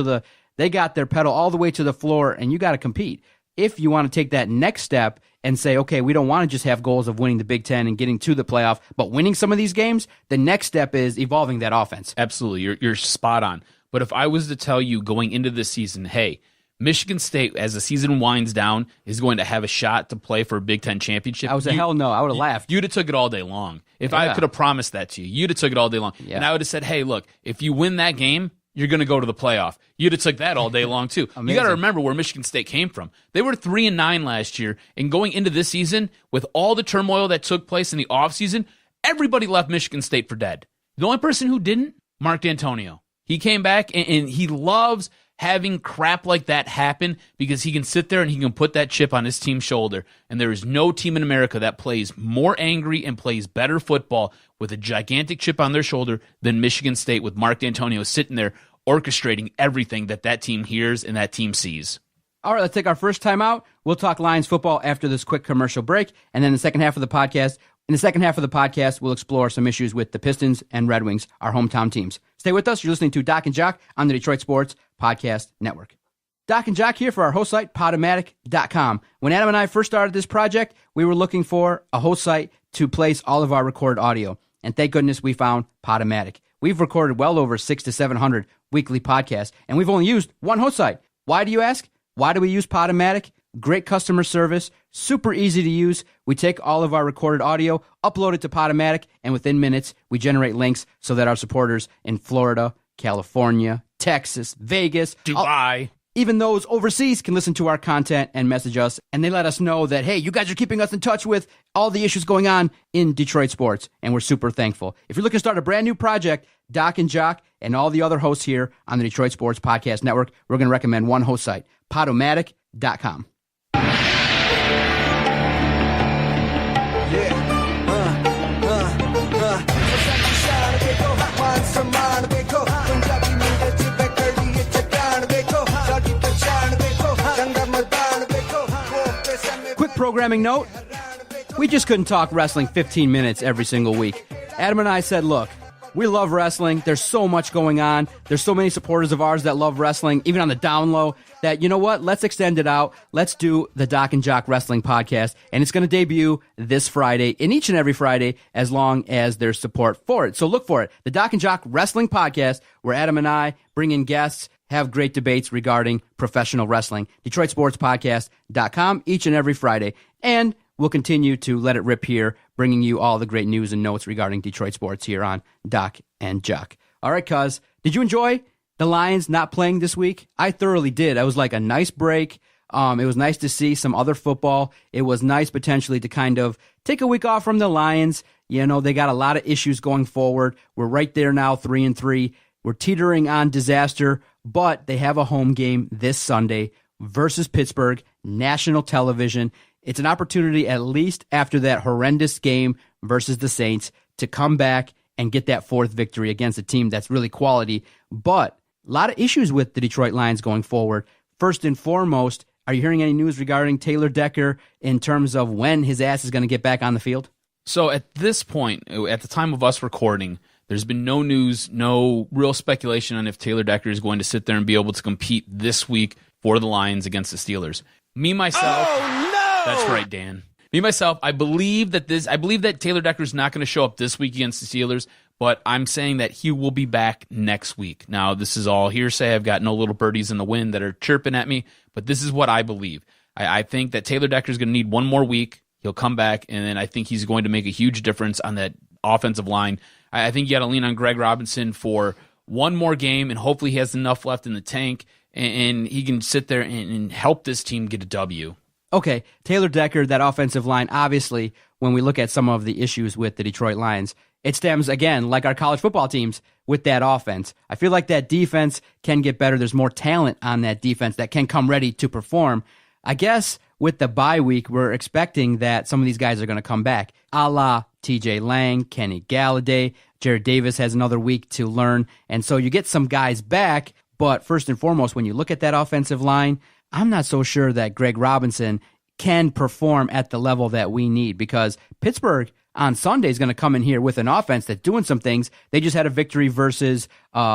all the way to the floor, and you got to compete. If you want to take that next step and say, okay, we don't want to just have goals of winning the Big Ten and getting to the playoff, but winning some of these games, the next step is evolving that offense. Absolutely. You're spot on. But if I was to tell you going into this season, hey, Michigan State, as the season winds down, is going to have a shot to play for a Big Ten championship. I was hell no. I would have laughed. You'd have took it all day long. If I could have promised that to you, you'd have took it all day long. Yeah. And I would have said, hey, look, if you win that game, you're going to go to the playoff. You'd have took that all day long, too. You got to remember where Michigan State came from. They were 3-9 last year, and going into this season, with all the turmoil that took place in the offseason, everybody left Michigan State for dead. The only person who didn't, Mark D'Antonio. He came back, and he loves having crap like that happen because he can sit there and he can put that chip on his team's shoulder. And there is no team in America that plays more angry and plays better football with a gigantic chip on their shoulder than Michigan State, with Mark D'Antonio sitting there orchestrating everything that team hears and that team sees. All right, let's take our first time out. We'll talk Lions football after this quick commercial break. And then in the second half of the podcast, we'll explore some issues with the Pistons and Red Wings, our hometown teams. Stay with us. You're listening to Doc and Jock on the Detroit Sports Podcast Network. Doc and Jock here for our host site, Podomatic.com. When Adam and I first started this project, we were looking for a host site to place all of our recorded audio. And thank goodness we found Podomatic. We've recorded well over 600 to 700 weekly podcasts, and we've only used one host site. Why do you ask? Why do we use Podomatic? Great customer service, super easy to use. We take all of our recorded audio, upload it to Podomatic, and within minutes, we generate links so that our supporters in Florida, California, Texas, Vegas, Dubai, even those overseas can listen to our content and message us, and they let us know that, hey, you guys are keeping us in touch with all the issues going on in Detroit sports, and we're super thankful. If you're looking to start a brand new project, Doc and Jock and all the other hosts here on the Detroit Sports Podcast Network, we're going to recommend one host site, Podomatic.com. Quick programming note. We just couldn't talk wrestling 15 minutes every single week. Adam and I said, look, We love wrestling. There's so much going on. There's so many supporters of ours that love wrestling, even on the down low, that, you know what? Let's extend it out. Let's do the Doc and Jock Wrestling Podcast, and it's going to debut this Friday and each and every Friday as long as there's support for it. So look for it. The Doc and Jock Wrestling Podcast, where Adam and I bring in guests, have great debates regarding professional wrestling. DetroitSportsPodcast.com each and every Friday. And we'll continue to let it rip here, bringing you all the great news and notes regarding Detroit sports here on Doc and Jock. All right, cuz, did you enjoy the Lions not playing this week? I thoroughly did. It was like a nice break. It was nice to see some other football. It was nice potentially to kind of take a week off from the Lions. You know, they got a lot of issues going forward. We're right there now, 3-3. We're teetering on disaster, but they have a home game this Sunday versus Pittsburgh, national television. It's an opportunity, at least after that horrendous game versus the Saints, to come back and get that fourth victory against a team that's really quality. But a lot of issues with the Detroit Lions going forward. First and foremost, are you hearing any news regarding Taylor Decker in terms of when his ass is going to get back on the field? So at this point, at the time of us recording, there's been no news, no real speculation on if Taylor Decker is going to sit there and be able to compete this week for the Lions against the Steelers. Me, myself... Oh, no! That's right, Dan. Me, myself, I believe that Taylor Decker is not going to show up this week against the Steelers, but I'm saying that he will be back next week. Now, this is all hearsay. I've got no little birdies in the wind that are chirping at me, but this is what I believe. I think that Taylor Decker is going to need one more week. He'll come back, and then I think he's going to make a huge difference on that offensive line. I think you got to lean on Greg Robinson for one more game, and hopefully he has enough left in the tank, and he can sit there and help this team get a W. Okay, Taylor Decker, that offensive line, obviously, when we look at some of the issues with the Detroit Lions, it stems, again, like our college football teams, with that offense. I feel like that defense can get better. There's more talent on that defense that can come ready to perform. I guess with the bye week, we're expecting that some of these guys are going to come back, a la TJ Lang, Kenny Galladay. Jared Davis has another week to learn, and so you get some guys back, but first and foremost, when you look at that offensive line, I'm not so sure that Greg Robinson can perform at the level that we need, because Pittsburgh on Sunday is going to come in here with an offense that's doing some things. They just had a victory versus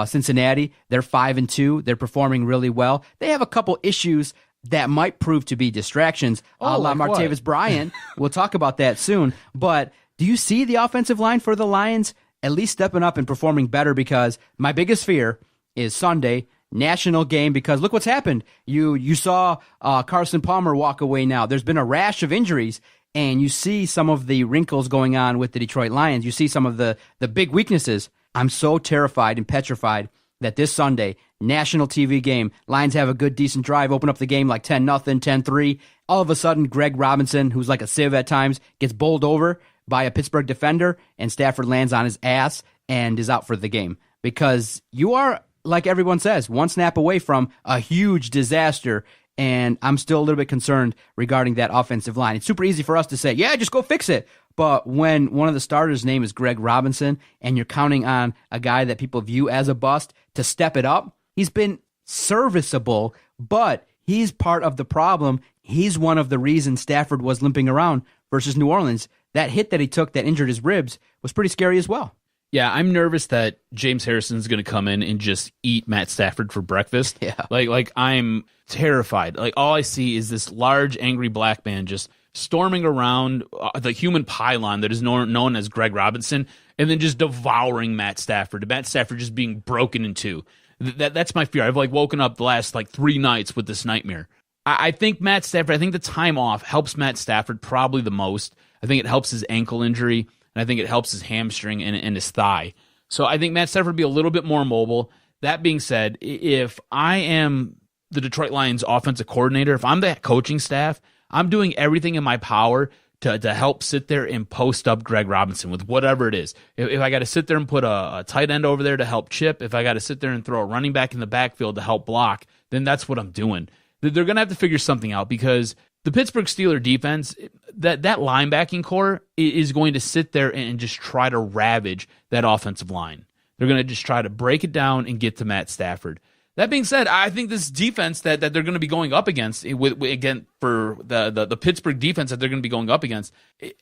Cincinnati. They're 5-2. They're performing really well. They have a couple issues that might prove to be distractions, a la like Martavis what? Bryant. We'll talk about that soon. But do you see the offensive line for the Lions at least stepping up and performing better? Because my biggest fear is Sunday, national game, because look what's happened. You saw Carson Palmer walk away now. There's been a rash of injuries, and you see some of the wrinkles going on with the Detroit Lions. You see some of the big weaknesses. I'm so terrified and petrified that this Sunday, national TV game, Lions have a good, decent drive, open up the game like 10-0, 10-3. All of a sudden, Greg Robinson, who's like a sieve at times, gets bowled over by a Pittsburgh defender, and Stafford lands on his ass and is out for the game. Because you are, like everyone says, one snap away from a huge disaster, and I'm still a little bit concerned regarding that offensive line. It's super easy for us to say, yeah, just go fix it. But when one of the starters' name is Greg Robinson, and you're counting on a guy that people view as a bust to step it up, he's been serviceable, but he's part of the problem. He's one of the reasons Stafford was limping around versus New Orleans. That hit that he took that injured his ribs was pretty scary as well. Yeah, I'm nervous that James Harrison's going to come in and just eat Matt Stafford for breakfast. Yeah. Like I'm terrified. Like all I see is this large, angry black man just storming around the human pylon that is known as Greg Robinson, and then just devouring Matt Stafford. Matt Stafford just being broken in two. That's my fear. I've woken up the last 3 nights with this nightmare. I think Matt Stafford, I think the time off helps Matt Stafford probably the most. I think it helps his ankle injury, and I think it helps his hamstring and his thigh. So I think Matt Stafford would be a little bit more mobile. That being said, if I am the Detroit Lions offensive coordinator, if I'm the coaching staff, I'm doing everything in my power to help sit there and post up Greg Robinson with whatever it is. If I got to sit there and put a tight end over there to help chip, if I got to sit there and throw a running back in the backfield to help block, then that's what I'm doing. They're going to have to figure something out, because the Pittsburgh Steelers defense, that linebacking core is going to sit there and just try to ravage that offensive line. They're going to just try to break it down and get to Matt Stafford. That being said, I think this defense that they're going to be going up against, again, for the Pittsburgh defense that they're going to be going up against,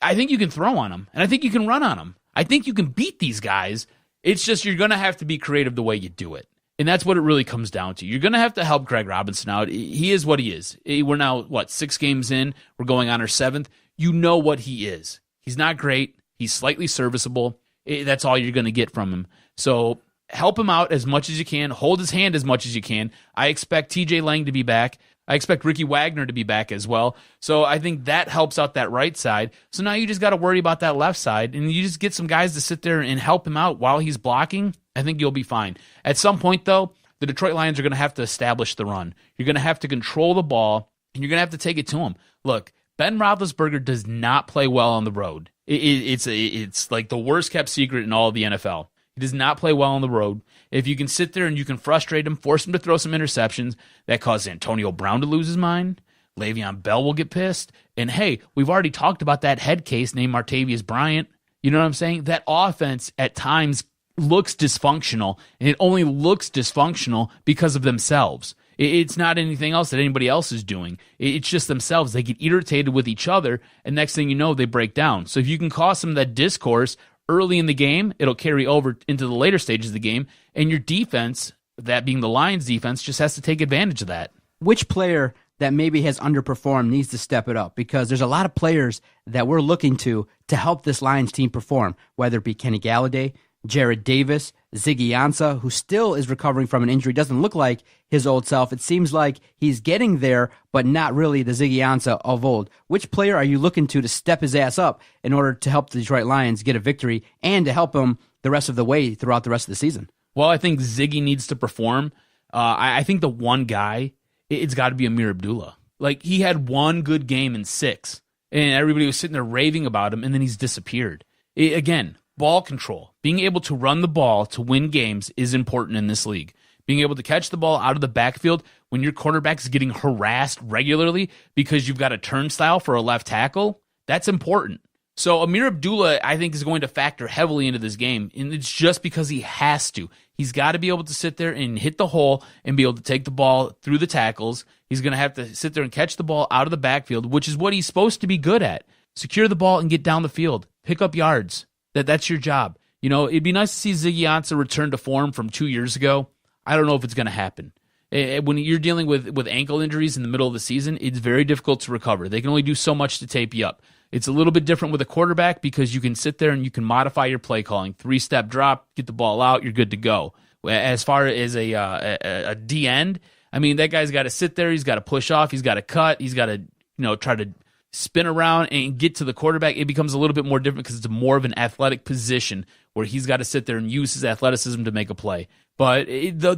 I think you can throw on them, and I think you can run on them. I think you can beat these guys It's just you're going to have to be creative the way you do it. And that's what it really comes down to. You're going to have to help Greg Robinson out. He is what he is. We're now, 6 games in? We're going on our 7th. You know what he is. He's not great. He's slightly serviceable. That's all you're going to get from him. So help him out as much as you can. Hold his hand as much as you can. I expect TJ Lang to be back. I expect Ricky Wagner to be back as well. So I think that helps out that right side. So now you just got to worry about that left side, and you just get some guys to sit there and help him out while he's blocking. I think you'll be fine. At some point, though, the Detroit Lions are going to have to establish the run. You're going to have to control the ball, and you're going to have to take it to him. Look, Ben Roethlisberger does not play well on the road. It's like the worst-kept secret in all of the NFL. He does not play well on the road. If you can sit there and you can frustrate him, force him to throw some interceptions, that causes Antonio Brown to lose his mind. Le'Veon Bell will get pissed. And hey, we've already talked about that head case named Martavius Bryant. You know what I'm saying? That offense at times looks dysfunctional, and it only looks dysfunctional because of themselves. It's not anything else that anybody else is doing. It's just themselves. They get irritated with each other, and next thing you know, they break down. So if you can cause some of that discourse early in the game, it'll carry over into the later stages of the game, and your defense, that being the Lions defense, just has to take advantage of that. Which player that maybe has underperformed needs to step it up? Because there's a lot of players that we're looking to help this Lions team perform, whether it be Kenny Galladay, Jared Davis, Ziggy Ansah, who still is recovering from an injury, doesn't look like his old self. It seems like he's getting there, but not really the Ziggy Ansah of old. Which player are you looking to step his ass up in order to help the Detroit Lions get a victory and to help him the rest of the way throughout the rest of the season? Well, I think Ziggy needs to perform. I think the one guy, it's got to be Amir Abdullah. Like, he had one good game in 6, and everybody was sitting there raving about him, and then he's disappeared. Again, ball control. Being able to run the ball to win games is important in this league. Being able to catch the ball out of the backfield when your quarterback is getting harassed regularly because you've got a turnstile for a left tackle, that's important. So Amir Abdullah, I think, is going to factor heavily into this game, and it's just because he has to. He's got to be able to sit there and hit the hole and be able to take the ball through the tackles. He's going to have to sit there and catch the ball out of the backfield, which is what he's supposed to be good at. Secure the ball and get down the field. Pick up yards. That's your job. You know, it'd be nice to see Ziggy Ansah return to form from 2 years ago. I don't know if it's going to happen. When you're dealing with ankle injuries in the middle of the season, it's very difficult to recover. They can only do so much to tape you up. It's a little bit different with a quarterback because you can sit there and you can modify your play calling. 3-step drop, get the ball out, you're good to go. As far as a D end, I mean, that guy's got to sit there, he's got to push off, he's got to cut, he's got to try to spin around and get to the quarterback. It becomes a little bit more different because it's more of an athletic position where he's got to sit there and use his athleticism to make a play. But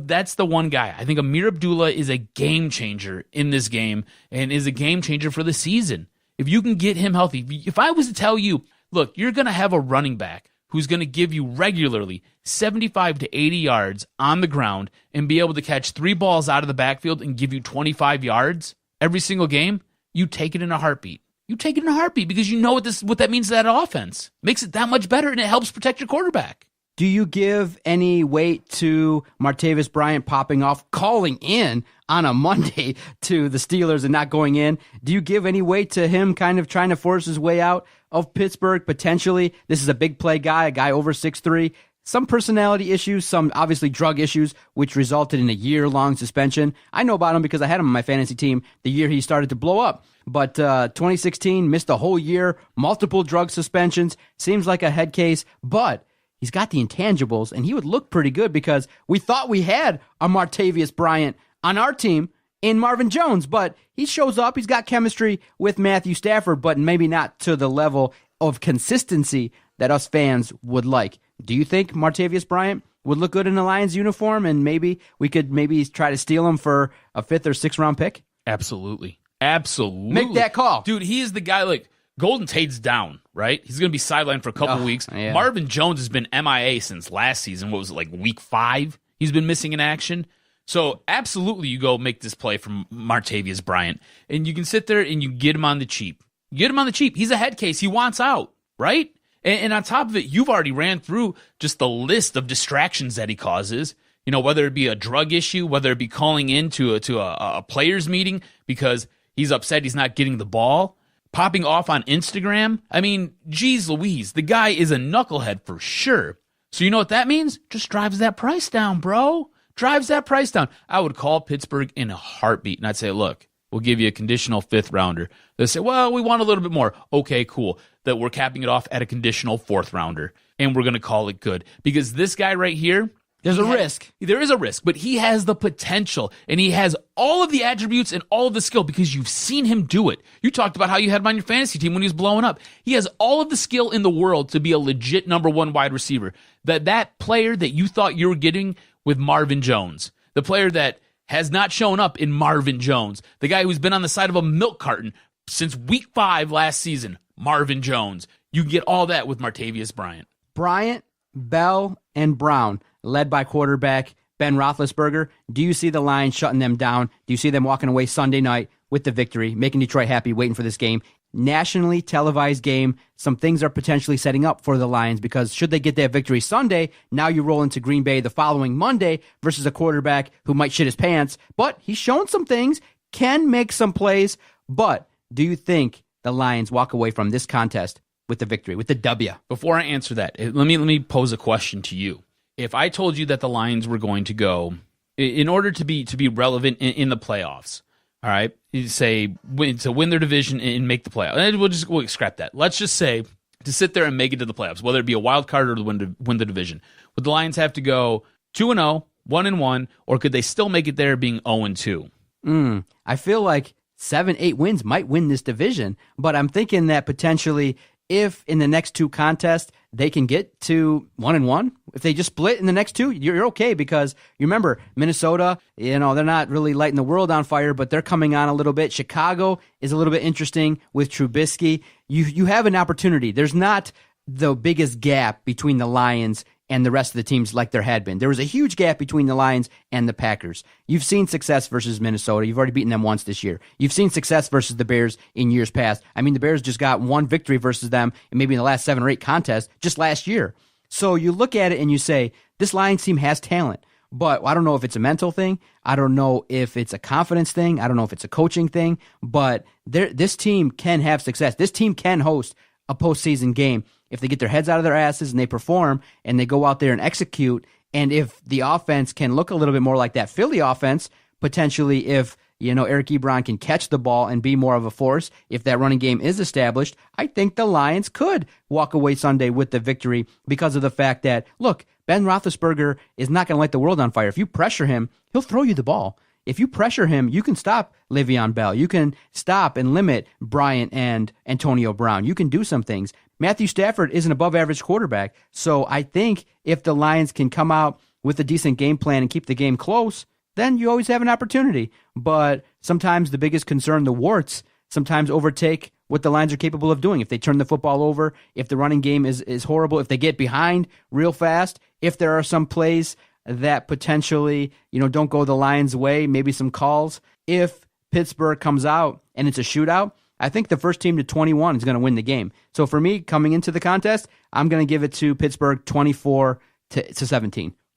that's the one guy. I think Amir Abdullah is a game changer in this game and is a game changer for the season. If you can get him healthy, if I was to tell you, look, you're going to have a running back who's going to give you regularly 75 to 80 yards on the ground and be able to catch 3 balls out of the backfield and give you 25 yards every single game, you take it in a heartbeat. You take it in a heartbeat because you know what that means to that offense. Makes it that much better, and it helps protect your quarterback. Do you give any weight to Martavius Bryant popping off, calling in on a Monday to the Steelers and not going in? Do you give any weight to him kind of trying to force his way out of Pittsburgh, potentially? This is a big play guy, a guy over 6'3", some personality issues, some obviously drug issues, which resulted in a year-long suspension. I know about him because I had him on my fantasy team the year he started to blow up. But 2016, missed a whole year, multiple drug suspensions, seems like a head case, but he's got the intangibles, and he would look pretty good because we thought we had a Martavius Bryant on our team in Marvin Jones, but he shows up, he's got chemistry with Matthew Stafford, but maybe not to the level of consistency that us fans would like. Do you think Martavius Bryant would look good in a Lions uniform, and maybe we could try to steal him for a 5th or 6th round pick? Absolutely. Absolutely. Make that call. Dude, he is the guy, like, Golden Tate's down, right? He's going to be sidelined for a couple weeks. Yeah. Marvin Jones has been MIA since last season. What was it, like week 5? He's been missing in action. So absolutely you go make this play from Martavius Bryant. And you can sit there and you get him on the cheap. Get him on the cheap. He's a head case. He wants out, right? And on top of it, you've already ran through just the list of distractions that he causes. You know, whether it be a drug issue, whether it be calling into a players meeting because he's upset he's not getting the ball, popping off on Instagram. I mean, geez Louise, the guy is a knucklehead for sure. So you know what that means? Just drives that price down, bro. Drives that price down. I would call Pittsburgh in a heartbeat, and I'd say, look, we'll give you a conditional 5th rounder. They say, well, we want a little bit more. Okay, cool. That we're capping it off at a conditional 4th rounder, and we're going to call it good. Because this guy right here, there's a risk. There is a risk, but he has the potential, and he has all of the attributes and all of the skill because you've seen him do it. You talked about how you had him on your fantasy team when he was blowing up. He has all of the skill in the world to be a legit number 1 wide receiver. That player that you thought you were getting with Marvin Jones, the player that has not shown up in Marvin Jones, the guy who's been on the side of a milk carton since week 5 last season, Marvin Jones. You can get all that with Martavius Bryant. Bryant, Bell, and Brown, led by quarterback Ben Roethlisberger. Do you see the Lions shutting them down? Do you see them walking away Sunday night with the victory, making Detroit happy, waiting for this game? Nationally televised game. Some things are potentially setting up for the Lions because should they get that victory Sunday, now you roll into Green Bay the following Monday versus a quarterback who might shit his pants, but he's shown some things, can make some plays. But do you think the Lions walk away from this contest with the victory, with the W? Before I answer that, let me pose a question to you. If I told you that the Lions were going to go, in order to be relevant in the playoffs, all right, you say to win their division and make the playoffs. And we'll scrap that. Let's just say to sit there and make it to the playoffs, whether it be a wild card or to win the division. Would the Lions have to go 2-0, 1-1, or could they still make it there being 0-2? I feel like 7-8 wins might win this division, but I'm thinking that potentially if in the next 2 contests they can get to 1-1, if they just split in the next 2, you're okay because you remember Minnesota, they're not really lighting the world on fire, but they're coming on a little bit. Chicago is a little bit interesting with Trubisky. You have an opportunity. There's not the biggest gap between the Lions and the rest of the teams like there had been. There was a huge gap between the Lions and the Packers. You've seen success versus Minnesota. You've already beaten them once this year. You've seen success versus the Bears in years past. I mean, the Bears just got 1 victory versus them and maybe in the last 7 or 8 contests just last year. So you look at it and you say, this Lions team has talent. But I don't know if it's a mental thing. I don't know if it's a confidence thing. I don't know if it's a coaching thing. But this team can have success. This team can host a postseason game if they get their heads out of their asses and they perform and they go out there and execute. And if the offense can look a little bit more like that Philly offense, potentially if Eric Ebron can catch the ball and be more of a force, if that running game is established, I think the Lions could walk away Sunday with the victory because of the fact that, look, Ben Roethlisberger is not going to light the world on fire. If you pressure him, he'll throw you the ball. If you pressure him, you can stop Le'Veon Bell. You can stop and limit Bryant and Antonio Brown. You can do some things. Matthew Stafford is an above-average quarterback, so I think if the Lions can come out with a decent game plan and keep the game close, then you always have an opportunity. But sometimes the biggest concern, the warts, sometimes overtake what the Lions are capable of doing. If they turn the football over, if the running game is horrible, if they get behind real fast, if there are some plays that potentially, don't go the Lions' way, maybe some calls. If Pittsburgh comes out and it's a shootout, I think the first team to 21 is going to win the game. So for me, coming into the contest, I'm going to give it to Pittsburgh 24-17.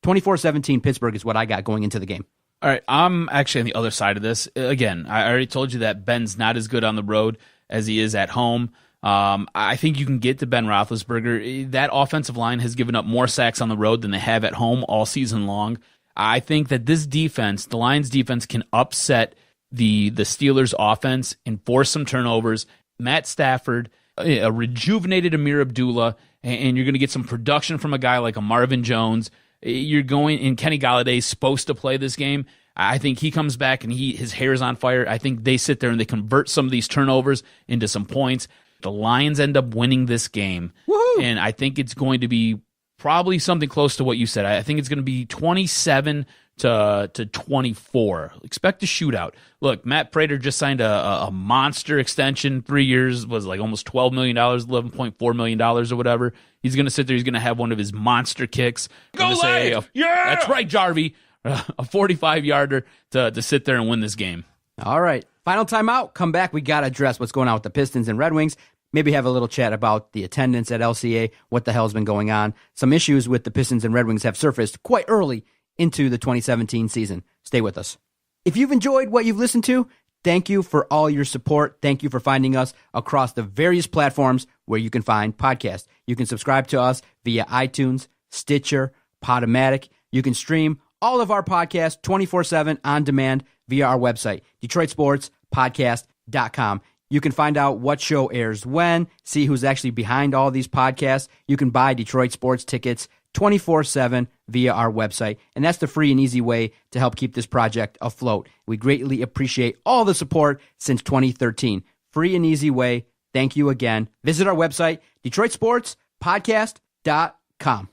24-17 Pittsburgh is what I got going into the game. All right, I'm actually on the other side of this. Again, I already told you that Ben's not as good on the road as he is at home. I think you can get to Ben Roethlisberger. That offensive line has given up more sacks on the road than they have at home all season long. I think that this defense, the Lions defense, can upset the Steelers offense and force some turnovers. Matt Stafford, a rejuvenated Amir Abdullah, and you're going to get some production from a guy like a Marvin Jones. You're going, and Kenny Galladay's supposed to play this game. I think he comes back and his hair's on fire. I think they sit there and they convert some of these turnovers into some points. The Lions end up winning this game. Woohoo! And I think it's going to be probably something close to what you said. I think it's going to be 27 to 24. Expect a shootout. Look, Matt Prater just signed a monster extension, 3 years, was like almost $12 million, $11.4 million or whatever. He's going to sit there. He's going to have one of his monster kicks. Go Lions! Yeah! That's right, Jarvie. A 45-yarder to sit there and win this game. All right. Final timeout. Come back. We got to address what's going on with the Pistons and Red Wings. Maybe have a little chat about the attendance at LCA, what the hell's been going on. Some issues with the Pistons and Red Wings have surfaced quite early into the 2017 season. Stay with us. If you've enjoyed what you've listened to, thank you for all your support. Thank you for finding us across the various platforms where you can find podcasts. You can subscribe to us via iTunes, Stitcher, Podomatic. You can stream all of our podcasts 24/7 on demand via our website, DetroitSportsPodcast.com. You can find out what show airs when, see who's actually behind all these podcasts. You can buy Detroit sports tickets 24/7 via our website, and that's the free and easy way to help keep this project afloat. We greatly appreciate all the support since 2013. Free and easy way. Thank you again. Visit our website, DetroitSportsPodcast.com.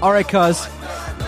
All right, cuz,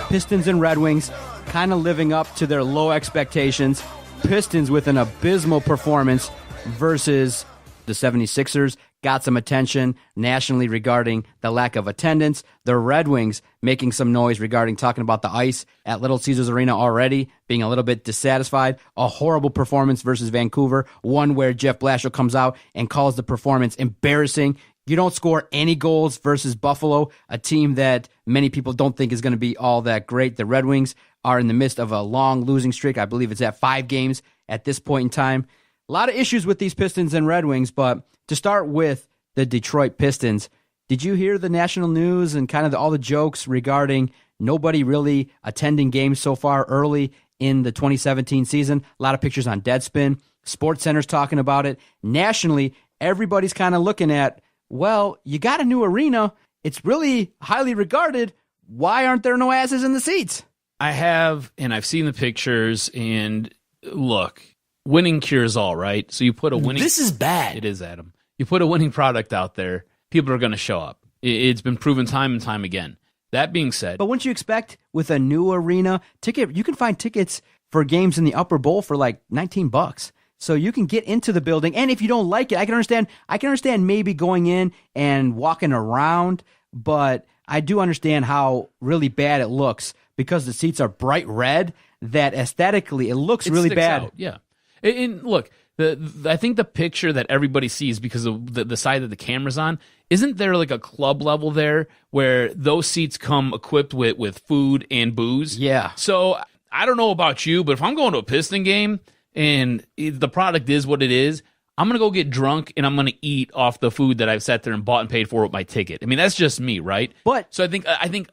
Pistons and Red Wings kind of living up to their low expectations. Pistons with an abysmal performance versus the 76ers got some attention nationally regarding the lack of attendance. The Red Wings making some noise regarding talking about the ice at Little Caesars Arena already, being a little bit dissatisfied. A horrible performance versus Vancouver, one where Jeff Bledsoe comes out and calls the performance embarrassing. You don't score any goals versus Buffalo, a team that many people don't think is going to be all that great. The Red Wings are in the midst of a long losing streak. I believe it's at 5 games at this point in time. A lot of issues with these Pistons and Red Wings, but to start with the Detroit Pistons, did you hear the national news and kind of all the jokes regarding nobody really attending games so far early in the 2017 season? A lot of pictures on Deadspin. SportsCenter's talking about it. Nationally, everybody's kind of looking at, well, you got a new arena. It's really highly regarded. Why aren't there no asses in the seats? I have, and I've seen the pictures, and look, winning cures all, right? So you put a winning... This is bad. It is, Adam. You put a winning product out there, people are going to show up. It's been proven time and time again. That being said... But wouldn't you expect with a new arena, you can find tickets for games in the upper bowl for like $19. So you can get into the building, and if you don't like it, I can understand maybe going in and walking around, but I do understand how really bad it looks because the seats are bright red, that aesthetically it looks really bad. Out, yeah. And look, I think the picture that everybody sees because of the side that the camera's on, isn't there like a club level there where those seats come equipped with food and booze? Yeah. So I don't know about you, but if I'm going to a Piston game, and the product is what it is, I'm going to go get drunk and I'm going to eat off the food that I've sat there and bought and paid for with my ticket. I mean, that's just me, right? But so I think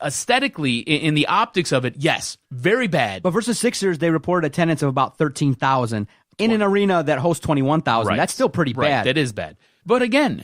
aesthetically, in the optics of it, yes, very bad. But versus Sixers, they reported attendance of about 13,000 in an arena that hosts 21,000. Right. That's still pretty bad. That is bad. But again,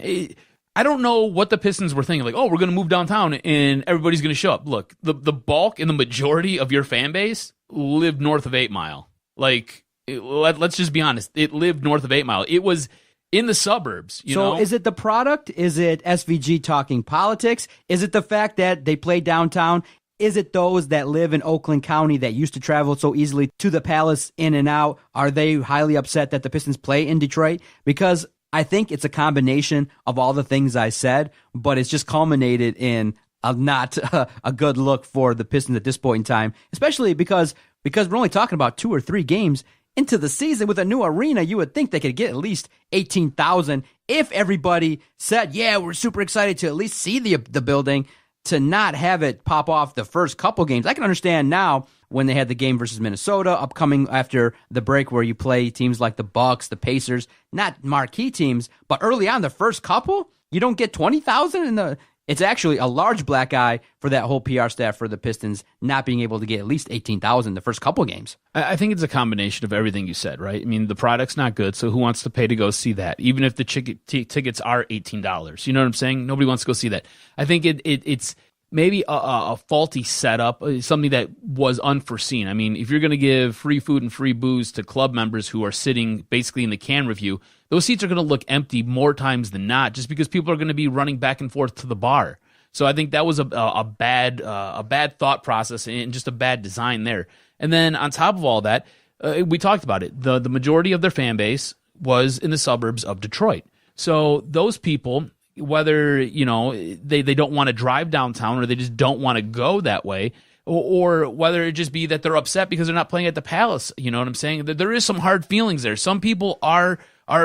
I don't know what the Pistons were thinking. Like, oh, we're going to move downtown and everybody's going to show up. Look, the bulk and the majority of your fan base lived north of 8 Mile. Like... Let's just be honest. It lived north of 8 Mile. It was in the suburbs. You know? Is it the product? Is it SVG talking politics? Is it the fact that they play downtown? Is it those that live in Oakland County that used to travel so easily to the Palace in and out? Are they highly upset that the Pistons play in Detroit? Because I think it's a combination of all the things I said, but it's just culminated in not a good look for the Pistons at this point in time, especially because we're only talking about 2 or 3 games into the season. With a new arena, you would think they could get at least 18,000 if everybody said, yeah, we're super excited to at least see the building, to not have it pop off the first couple games. I can understand now when they had the game versus Minnesota upcoming after the break where you play teams like the Bucks, the Pacers, not marquee teams, but early on the first couple, you don't get 20,000 in the... It's actually a large black eye for that whole PR staff for the Pistons not being able to get at least 18,000 the first couple games. I think it's a combination of everything you said, right? I mean, the product's not good, so who wants to pay to go see that? Even if the tickets are $18. You know what I'm saying? Nobody wants to go see that. I think it's maybe a faulty setup, something that was unforeseen. I mean, if you're going to give free food and free booze to club members who are sitting basically in the camera view, those seats are going to look empty more times than not just because people are going to be running back and forth to the bar. So I think that was a bad thought process and just a bad design there. And then on top of all that, we talked about it. The majority of their fan base was in the suburbs of Detroit. So those people, whether they don't want to drive downtown or they just don't want to go that way, or whether it just be that they're upset because they're not playing at the Palace, you know what I'm saying? There is some hard feelings there. Some people are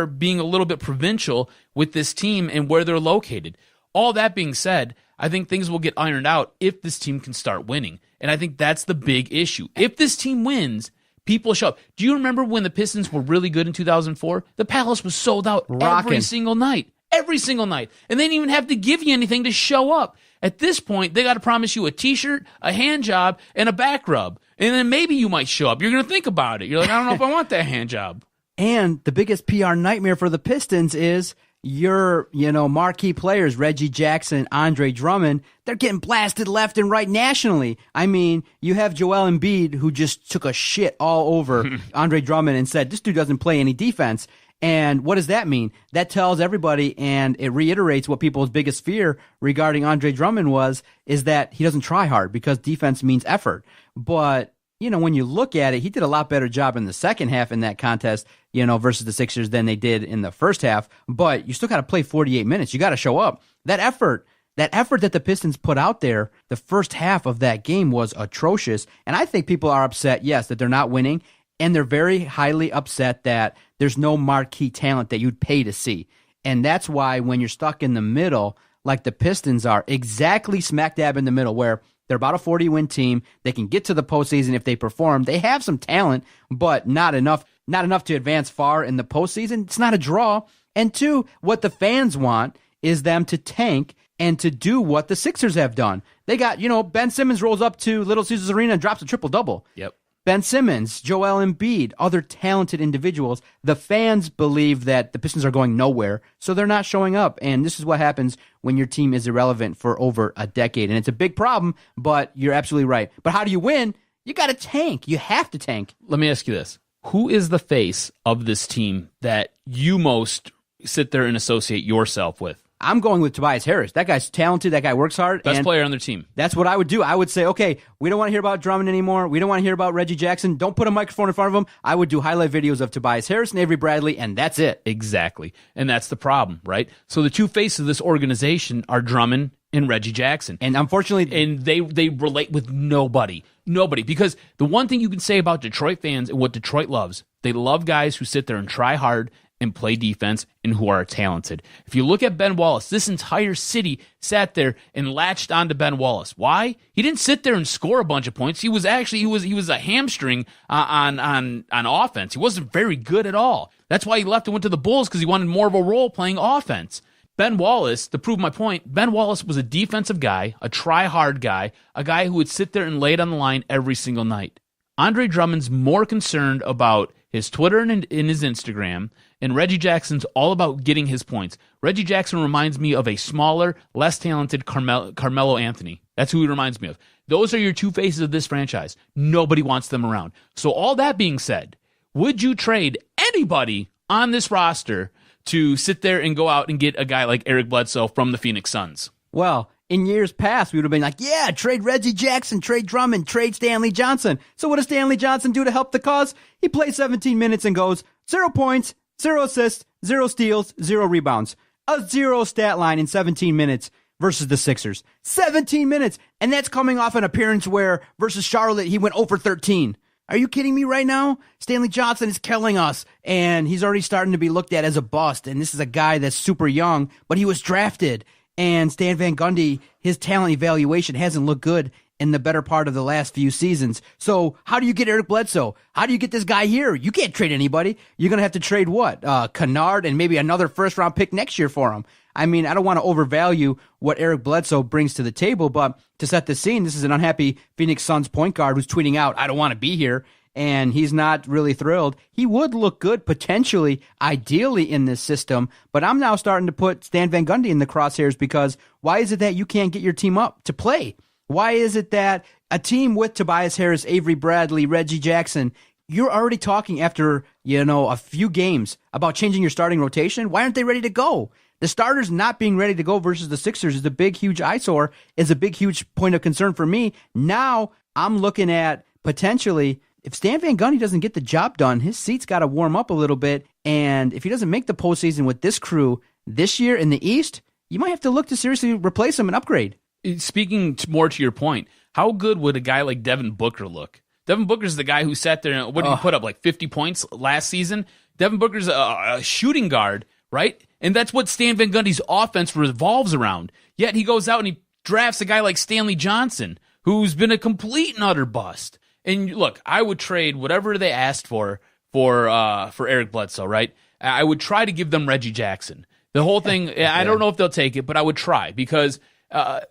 being a little bit provincial with this team and where they're located. All that being said, I think things will get ironed out if this team can start winning. And I think that's the big issue. If this team wins, people show up. Do you remember when the Pistons were really good in 2004? The Palace was sold out every single night. Every single night. And they didn't even have to give you anything to show up. At this point, they got to promise you a T-shirt, a hand job, and a back rub. And then maybe you might show up. You're going to think about it. You're like, I don't know if I want that hand job. And the biggest PR nightmare for the Pistons is your, marquee players, Reggie Jackson, Andre Drummond, they're getting blasted left and right nationally. I mean, you have Joel Embiid, who just took a shit all over Andre Drummond and said, this dude doesn't play any defense. And what does that mean? That tells everybody, and it reiterates what people's biggest fear regarding Andre Drummond is that he doesn't try hard because defense means effort. But, when you look at it, he did a lot better job in the second half in that contest, versus the Sixers than they did in the first half. But you still got to play 48 minutes. You got to show up. That effort that the Pistons put out there, the first half of that game was atrocious. And I think people are upset, yes, that they're not winning. And they're very highly upset that there's no marquee talent that you'd pay to see. And that's why when you're stuck in the middle, like the Pistons are, exactly smack dab in the middle, where they're about a 40-win team, they can get to the postseason if they perform. They have some talent, but not enough to advance far in the postseason. It's not a draw. And two, what the fans want is them to tank and to do what the Sixers have done. They got, Ben Simmons rolls up to Little Caesars Arena and drops a triple-double. Yep. Ben Simmons, Joel Embiid, other talented individuals. The fans believe that the Pistons are going nowhere, so they're not showing up. And this is what happens when your team is irrelevant for over a decade. And it's a big problem, but you're absolutely right. But how do you win? You got to tank. You have to tank. Let me ask you this. Who is the face of this team that you most sit there and associate yourself with? I'm going with Tobias Harris. That guy's talented. That guy works hard. Best player on their team. That's what I would do. I would say, okay, we don't want to hear about Drummond anymore. We don't want to hear about Reggie Jackson. Don't put a microphone in front of him. I would do highlight videos of Tobias Harris and Avery Bradley, and that's it. Exactly. And that's the problem, right? So the two faces of this organization are Drummond and Reggie Jackson. And unfortunately... And they relate with nobody. Nobody. Because the one thing you can say about Detroit fans and what Detroit loves, they love guys who sit there and try hard and play defense and who are talented. If you look at Ben Wallace, this entire city sat there and latched onto Ben Wallace. Why? He didn't sit there and score a bunch of points. He was a hamstring on offense. He wasn't very good at all. That's why he left and went to the Bulls, because he wanted more of a role playing offense. Ben Wallace, to prove my point, Ben Wallace was a defensive guy, a try-hard guy, a guy who would sit there and lay it on the line every single night. Andre Drummond's more concerned about his Twitter and his Instagram, and Reggie Jackson's all about getting his points. Reggie Jackson reminds me of a smaller, less talented Carmelo Anthony. That's who he reminds me of. Those are your two faces of this franchise. Nobody wants them around. So all that being said, would you trade anybody on this roster to sit there and go out and get a guy like Eric Bledsoe from the Phoenix Suns? Well, in years past, we would have been like, yeah, trade Reggie Jackson, trade Drummond, trade Stanley Johnson. So what does Stanley Johnson do to help the cause? He plays 17 minutes and goes 0 points, 0 assists, 0 steals, 0 rebounds. A 0 stat line in 17 minutes versus the Sixers. 17 minutes. And that's coming off an appearance where versus Charlotte, he went 0 for 13. Are you kidding me right now? Stanley Johnson is killing us, and he's already starting to be looked at as a bust. And this is a guy that's super young, but he was drafted. And Stan Van Gundy, his talent evaluation hasn't looked good in the better part of the last few seasons. So how do you get Eric Bledsoe? How do you get this guy here? You can't trade anybody. You're going to have to trade what? Kennard and maybe another first-round pick next year for him. I mean, I don't want to overvalue what Eric Bledsoe brings to the table, but to set the scene, this is an unhappy Phoenix Suns point guard who's tweeting out, I don't want to be here, and he's not really thrilled. He would look good, potentially, ideally in this system, but I'm now starting to put Stan Van Gundy in the crosshairs, because why is it that you can't get your team up to play? Why is it that a team with Tobias Harris, Avery Bradley, Reggie Jackson, you're already talking after, a few games about changing your starting rotation? Why aren't they ready to go? The starters not being ready to go versus the Sixers is a big, huge eyesore, is a big, huge point of concern for me. Now I'm looking at potentially, if Stan Van Gundy doesn't get the job done, his seat's got to warm up a little bit. And if he doesn't make the postseason with this crew this year in the East, you might have to look to seriously replace him and upgrade. Speaking more to your point, how good would a guy like Devin Booker look? Devin Booker's the guy who sat there and he put up like 50 points last season? Devin Booker's a shooting guard, right? And that's what Stan Van Gundy's offense revolves around. Yet he goes out and he drafts a guy like Stanley Johnson, who's been a complete and utter bust. And look, I would trade whatever they asked for Eric Bledsoe, right? I would try to give them Reggie Jackson. The whole thing, I don't know if they'll take it, but I would try because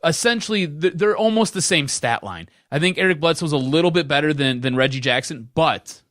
essentially they're almost the same stat line. I think Eric Bledsoe's a little bit better than Reggie Jackson, but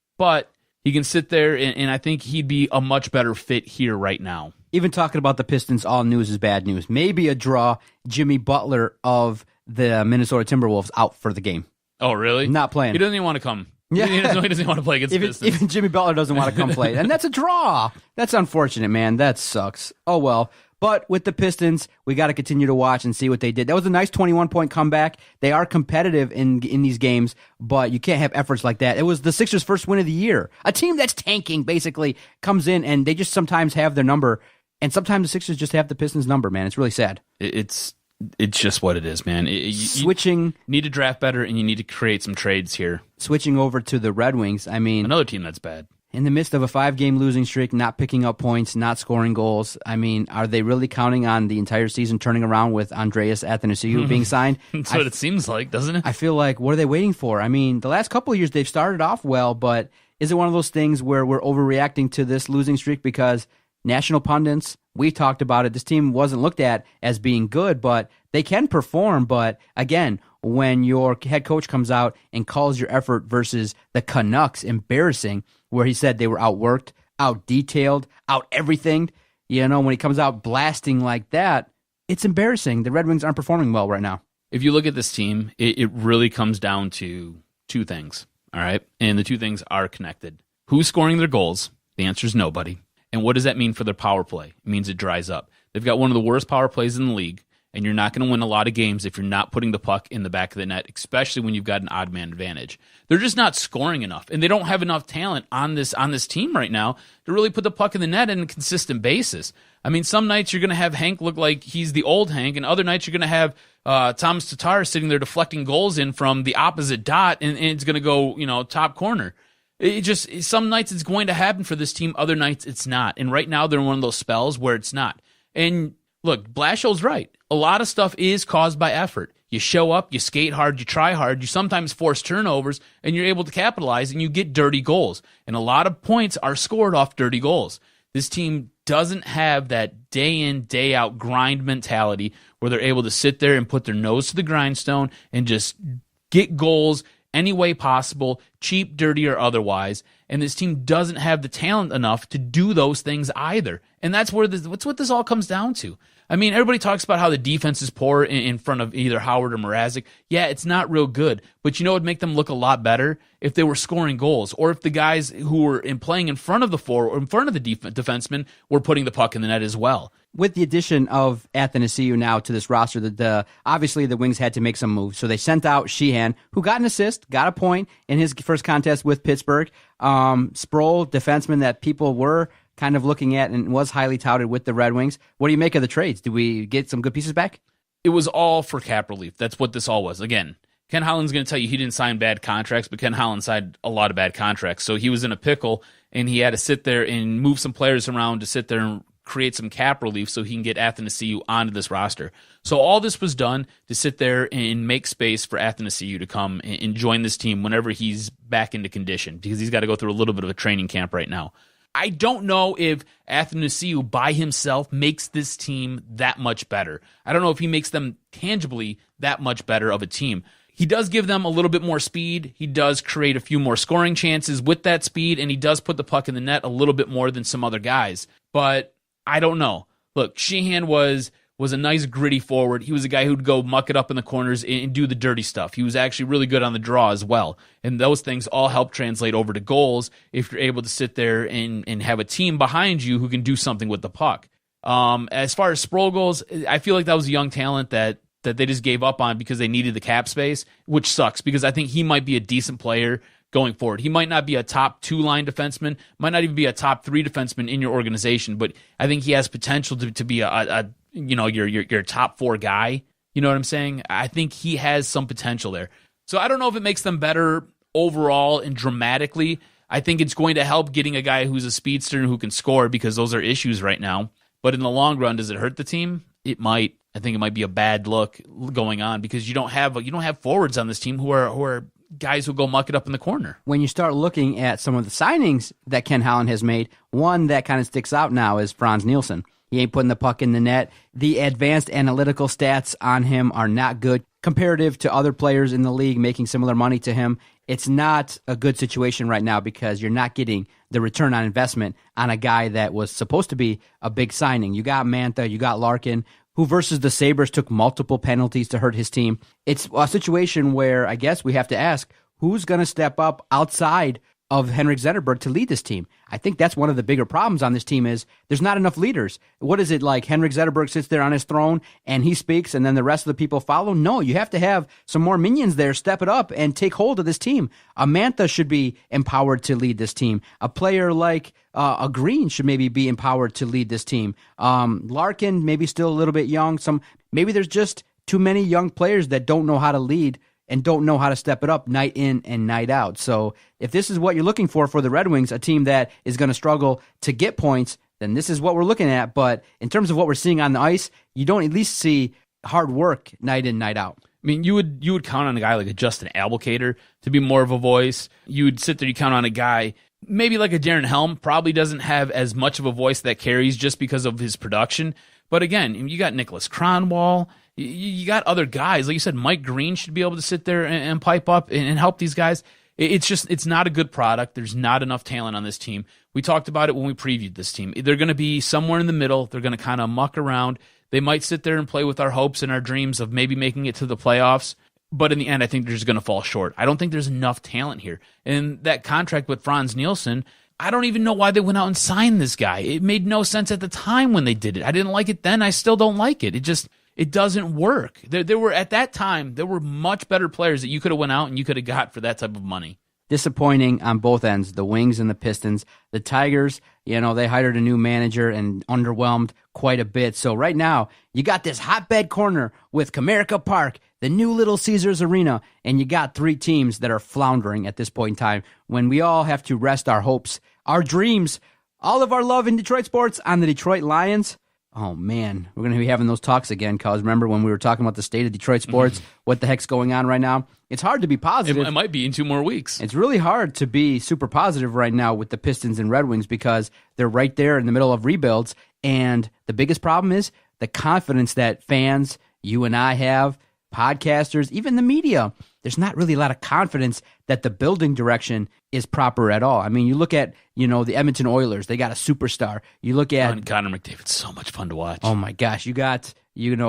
he can sit there, and I think he'd be a much better fit here right now. Even talking about the Pistons, all news is bad news. Maybe a draw. Jimmy Butler of the Minnesota Timberwolves out for the game. Oh, really? Not playing. He doesn't even want to come. Yeah. He doesn't want to play against the Pistons. Even Jimmy Butler doesn't want to come play. And that's a draw. That's unfortunate, man. That sucks. Oh, well. But with the Pistons, we got to continue to watch and see what they did. That was a nice 21-point comeback. They are competitive in these games, but you can't have efforts like that. It was the Sixers' first win of the year. A team that's tanking basically comes in, and they just sometimes have their number, and sometimes the Sixers just have the Pistons' number, man. It's really sad. It's just what it is, man. You need to draft better, and you need to create some trades here. Switching over to the Red Wings, I mean, another team that's bad. In the midst of a 5-game losing streak, not picking up points, not scoring goals, I mean, are they really counting on the entire season turning around with Andreas Athanasiou being signed? That's what it seems like, doesn't it? I feel like, what are they waiting for? I mean, the last couple of years they've started off well, but is it one of those things where we're overreacting to this losing streak because national pundits, we talked about it, this team wasn't looked at as being good, but they can perform. But again, when your head coach comes out and calls your effort versus the Canucks embarrassing, where he said they were outworked, out-detailed, out-everything, when he comes out blasting like that, it's embarrassing. The Red Wings aren't performing well right now. If you look at this team, it really comes down to two things, all right? And the two things are connected. Who's scoring their goals? The answer is nobody. And what does that mean for their power play? It means it dries up. They've got one of the worst power plays in the league, and you're not going to win a lot of games if you're not putting the puck in the back of the net, especially when you've got an odd man advantage. They're just not scoring enough, and they don't have enough talent on this team right now to really put the puck in the net on a consistent basis. I mean, some nights you're going to have Hank look like he's the old Hank, and other nights you're going to have Thomas Tatar sitting there deflecting goals in from the opposite dot, and it's going to go, top corner. Some nights it's going to happen for this team, other nights it's not. And right now they're in one of those spells where it's not. And look, Blashill's right. A lot of stuff is caused by effort. You show up, you skate hard, you try hard, you sometimes force turnovers, and you're able to capitalize, and you get dirty goals. And a lot of points are scored off dirty goals. This team doesn't have that day in, day out grind mentality where they're able to sit there and put their nose to the grindstone and just get goals any way possible, cheap, dirty, or otherwise. And this team doesn't have the talent enough to do those things either. And that's what this all comes down to. I mean, everybody talks about how the defense is poor in front of either Howard or Mrazek. Yeah, it's not real good. But it would make them look a lot better if they were scoring goals, or if the guys who were playing in front of the forward or in front of the defensemen were putting the puck in the net as well. With the addition of Athanasiou now to this roster, obviously the Wings had to make some moves. So they sent out Sheahan, who got an assist, got a point in his first contest with Pittsburgh. Sprole, defenseman that people were kind of looking at and was highly touted with the Red Wings. What do you make of the trades? Do we get some good pieces back? It was all for cap relief. That's what this all was. Again, Ken Holland's going to tell you he didn't sign bad contracts, but Ken Holland signed a lot of bad contracts. So he was in a pickle, and he had to sit there and move some players around to sit there and create some cap relief so he can get Athanasiou onto this roster. So all this was done to sit there and make space for Athanasiou to come and join this team whenever he's back into condition, because he's got to go through a little bit of a training camp right now. I don't know if Athanasiou by himself makes this team that much better. I don't know if he makes them tangibly that much better of a team. He does give them a little bit more speed. He does create a few more scoring chances with that speed, and he does put the puck in the net a little bit more than some other guys. But I don't know. Look, Sheahan was a nice gritty forward. He was a guy who'd go muck it up in the corners and do the dirty stuff. He was actually really good on the draw as well. And those things all help translate over to goals if you're able to sit there and have a team behind you who can do something with the puck. As far as Sprole goes, I feel like that was a young talent that they just gave up on because they needed the cap space, which sucks because I think he might be a decent player going forward. He might not be a top 2-line defenseman, might not even be a top 3 defenseman in your organization, but I think he has potential to be your top 4 guy. You know what I'm saying? I think he has some potential there. So I don't know if it makes them better overall and dramatically. I think it's going to help getting a guy who's a speedster and who can score, because those are issues right now. But in the long run, does it hurt the team? It might. I think it might be a bad look going on because you don't have forwards on this team who are guys who go muck it up in the corner. When you start looking at some of the signings that Ken Holland has made, one that kind of sticks out now is Franz Nielsen. He ain't putting the puck in the net. The advanced analytical stats on him are not good. Comparative to other players in the league making similar money to him, it's not a good situation right now because you're not getting the return on investment on a guy that was supposed to be a big signing. You got Mantha, you got Larkin, who versus the Sabres took multiple penalties to hurt his team. It's a situation where I guess we have to ask, who's going to step up outside of Henrik Zetterberg to lead this team? I think that's one of the bigger problems on this team is there's not enough leaders. What is it like? Henrik Zetterberg sits there on his throne and he speaks and then the rest of the people follow? No, you have to have some more minions there step it up and take hold of this team. A Mantha should be empowered to lead this team. A player like a Green should maybe be empowered to lead this team. Larkin, maybe still a little bit young. Maybe there's just too many young players that don't know how to lead and don't know how to step it up night in and night out. So if this is what you're looking for the Red Wings, a team that is going to struggle to get points, then this is what we're looking at. But in terms of what we're seeing on the ice, you don't at least see hard work night in, night out. I mean, you would count on a guy like a Justin Abelkader to be more of a voice. You would sit there, you count on a guy, maybe like a Darren Helm, probably doesn't have as much of a voice that carries just because of his production. But again, you got Nicholas Kronwall, you got other guys. Like you said, Mike Green should be able to sit there and pipe up and help these guys. It's not a good product. There's not enough talent on this team. We talked about it when we previewed this team. They're going to be somewhere in the middle. They're going to kind of muck around. They might sit there and play with our hopes and our dreams of maybe making it to the playoffs. But in the end, I think they're just going to fall short. I don't think there's enough talent here. And that contract with Franz Nielsen, I don't even know why they went out and signed this guy. It made no sense at the time when they did it. I didn't like it then. I still don't like it. It doesn't work. There were at that time, there were much better players that you could have went out and you could have got for that type of money. Disappointing on both ends, the Wings and the Pistons. The Tigers, they hired a new manager and underwhelmed quite a bit. So right now, you got this hotbed corner with Comerica Park, the new Little Caesars Arena, and you got three teams that are floundering at this point in time when we all have to rest our hopes, our dreams, all of our love in Detroit sports on the Detroit Lions. Oh, man, we're going to be having those talks again, cause remember when we were talking about the state of Detroit sports, what the heck's going on right now? It's hard to be positive. It might be in 2 more weeks. It's really hard to be super positive right now with the Pistons and Red Wings because they're right there in the middle of rebuilds, and the biggest problem is the confidence that fans, you and I have, podcasters, even the media, there's not really a lot of confidence that the building direction is proper at all. I mean, you look at, the Edmonton Oilers, they got a superstar. You look at Connor McDavid's so much fun to watch. Oh my gosh, you got,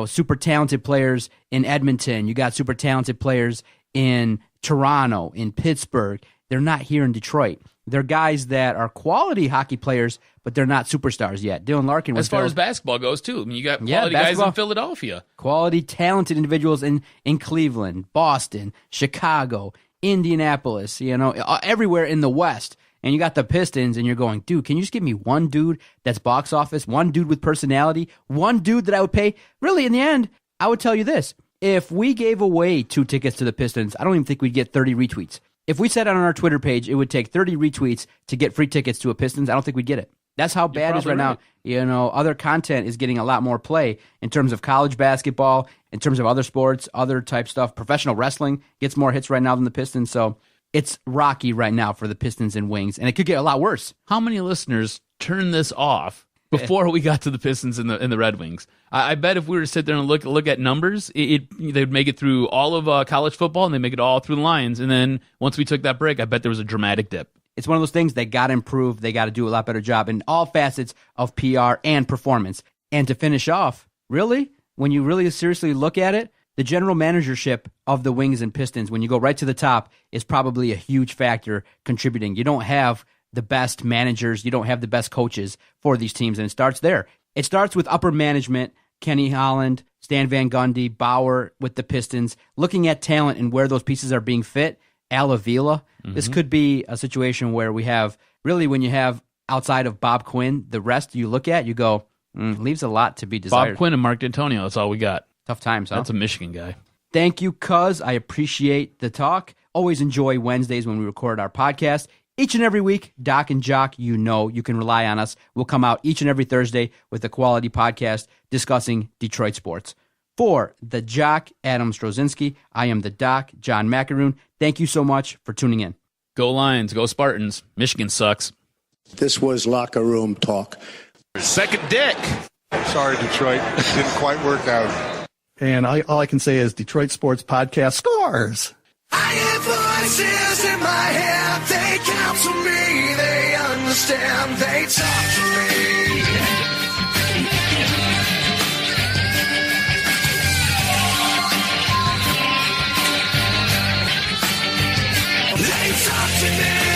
super talented players in Edmonton. You got super talented players in Toronto, in Pittsburgh. They're not here in Detroit. They're guys that are quality hockey players, but they're not superstars yet. Dylan Larkin was as far as basketball goes, too. I mean, you got quality guys in Philadelphia. Quality, talented individuals in Cleveland, Boston, Chicago, Indianapolis, everywhere in the West. And you got the Pistons, and you're going, dude, can you just give me one dude that's box office, one dude with personality, one dude that I would pay? Really, in the end, I would tell you this. If we gave away 2 tickets to the Pistons, I don't even think we'd get 30 retweets. If we said on our Twitter page it would take 30 retweets to get free tickets to a Pistons, I don't think we'd get it. That's how bad it is right now. Other content is getting a lot more play in terms of college basketball, in terms of other sports, other type stuff. Professional wrestling gets more hits right now than the Pistons. So it's rocky right now for the Pistons and Wings, and it could get a lot worse. How many listeners turned this off before we got to the Pistons and the Red Wings? I bet if we were to sit there and look at numbers, they'd make it through all of college football, and they'd make it all through the Lions. And then once we took that break, I bet there was a dramatic dip. It's one of those things they got to improve. They got to do a lot better job in all facets of PR and performance. And to finish off, really, when you really seriously look at it, the general managership of the Wings and Pistons, when you go right to the top, is probably a huge factor contributing. You don't have the best managers, you don't have the best coaches for these teams, and it starts there. It starts with upper management, Kenny Holland, Stan Van Gundy, Bauer with the Pistons, looking at talent and where those pieces are being fit. Al Avila. This could be a situation where we have, really when you have outside of Bob Quinn, the rest you look at, you go, leaves a lot to be desired. Bob Quinn and Mark D'Antonio, that's all we got. Tough times, huh? That's a Michigan guy. Thank you, cuz. I appreciate the talk. Always enjoy Wednesdays when we record our podcast. Each and every week, Doc and Jock, you can rely on us. We'll come out each and every Thursday with a quality podcast discussing Detroit sports. For the Jock, Adam Strozinski, I am the Doc, John McAroon. Thank you so much for tuning in. Go Lions, go Spartans. Michigan sucks. This was locker room talk. Second dick. Sorry, Detroit. Didn't quite work out. And all I can say is Detroit Sports Podcast scores. I hear voices in my head. They counsel me. They understand. They talk to me. They talk to me.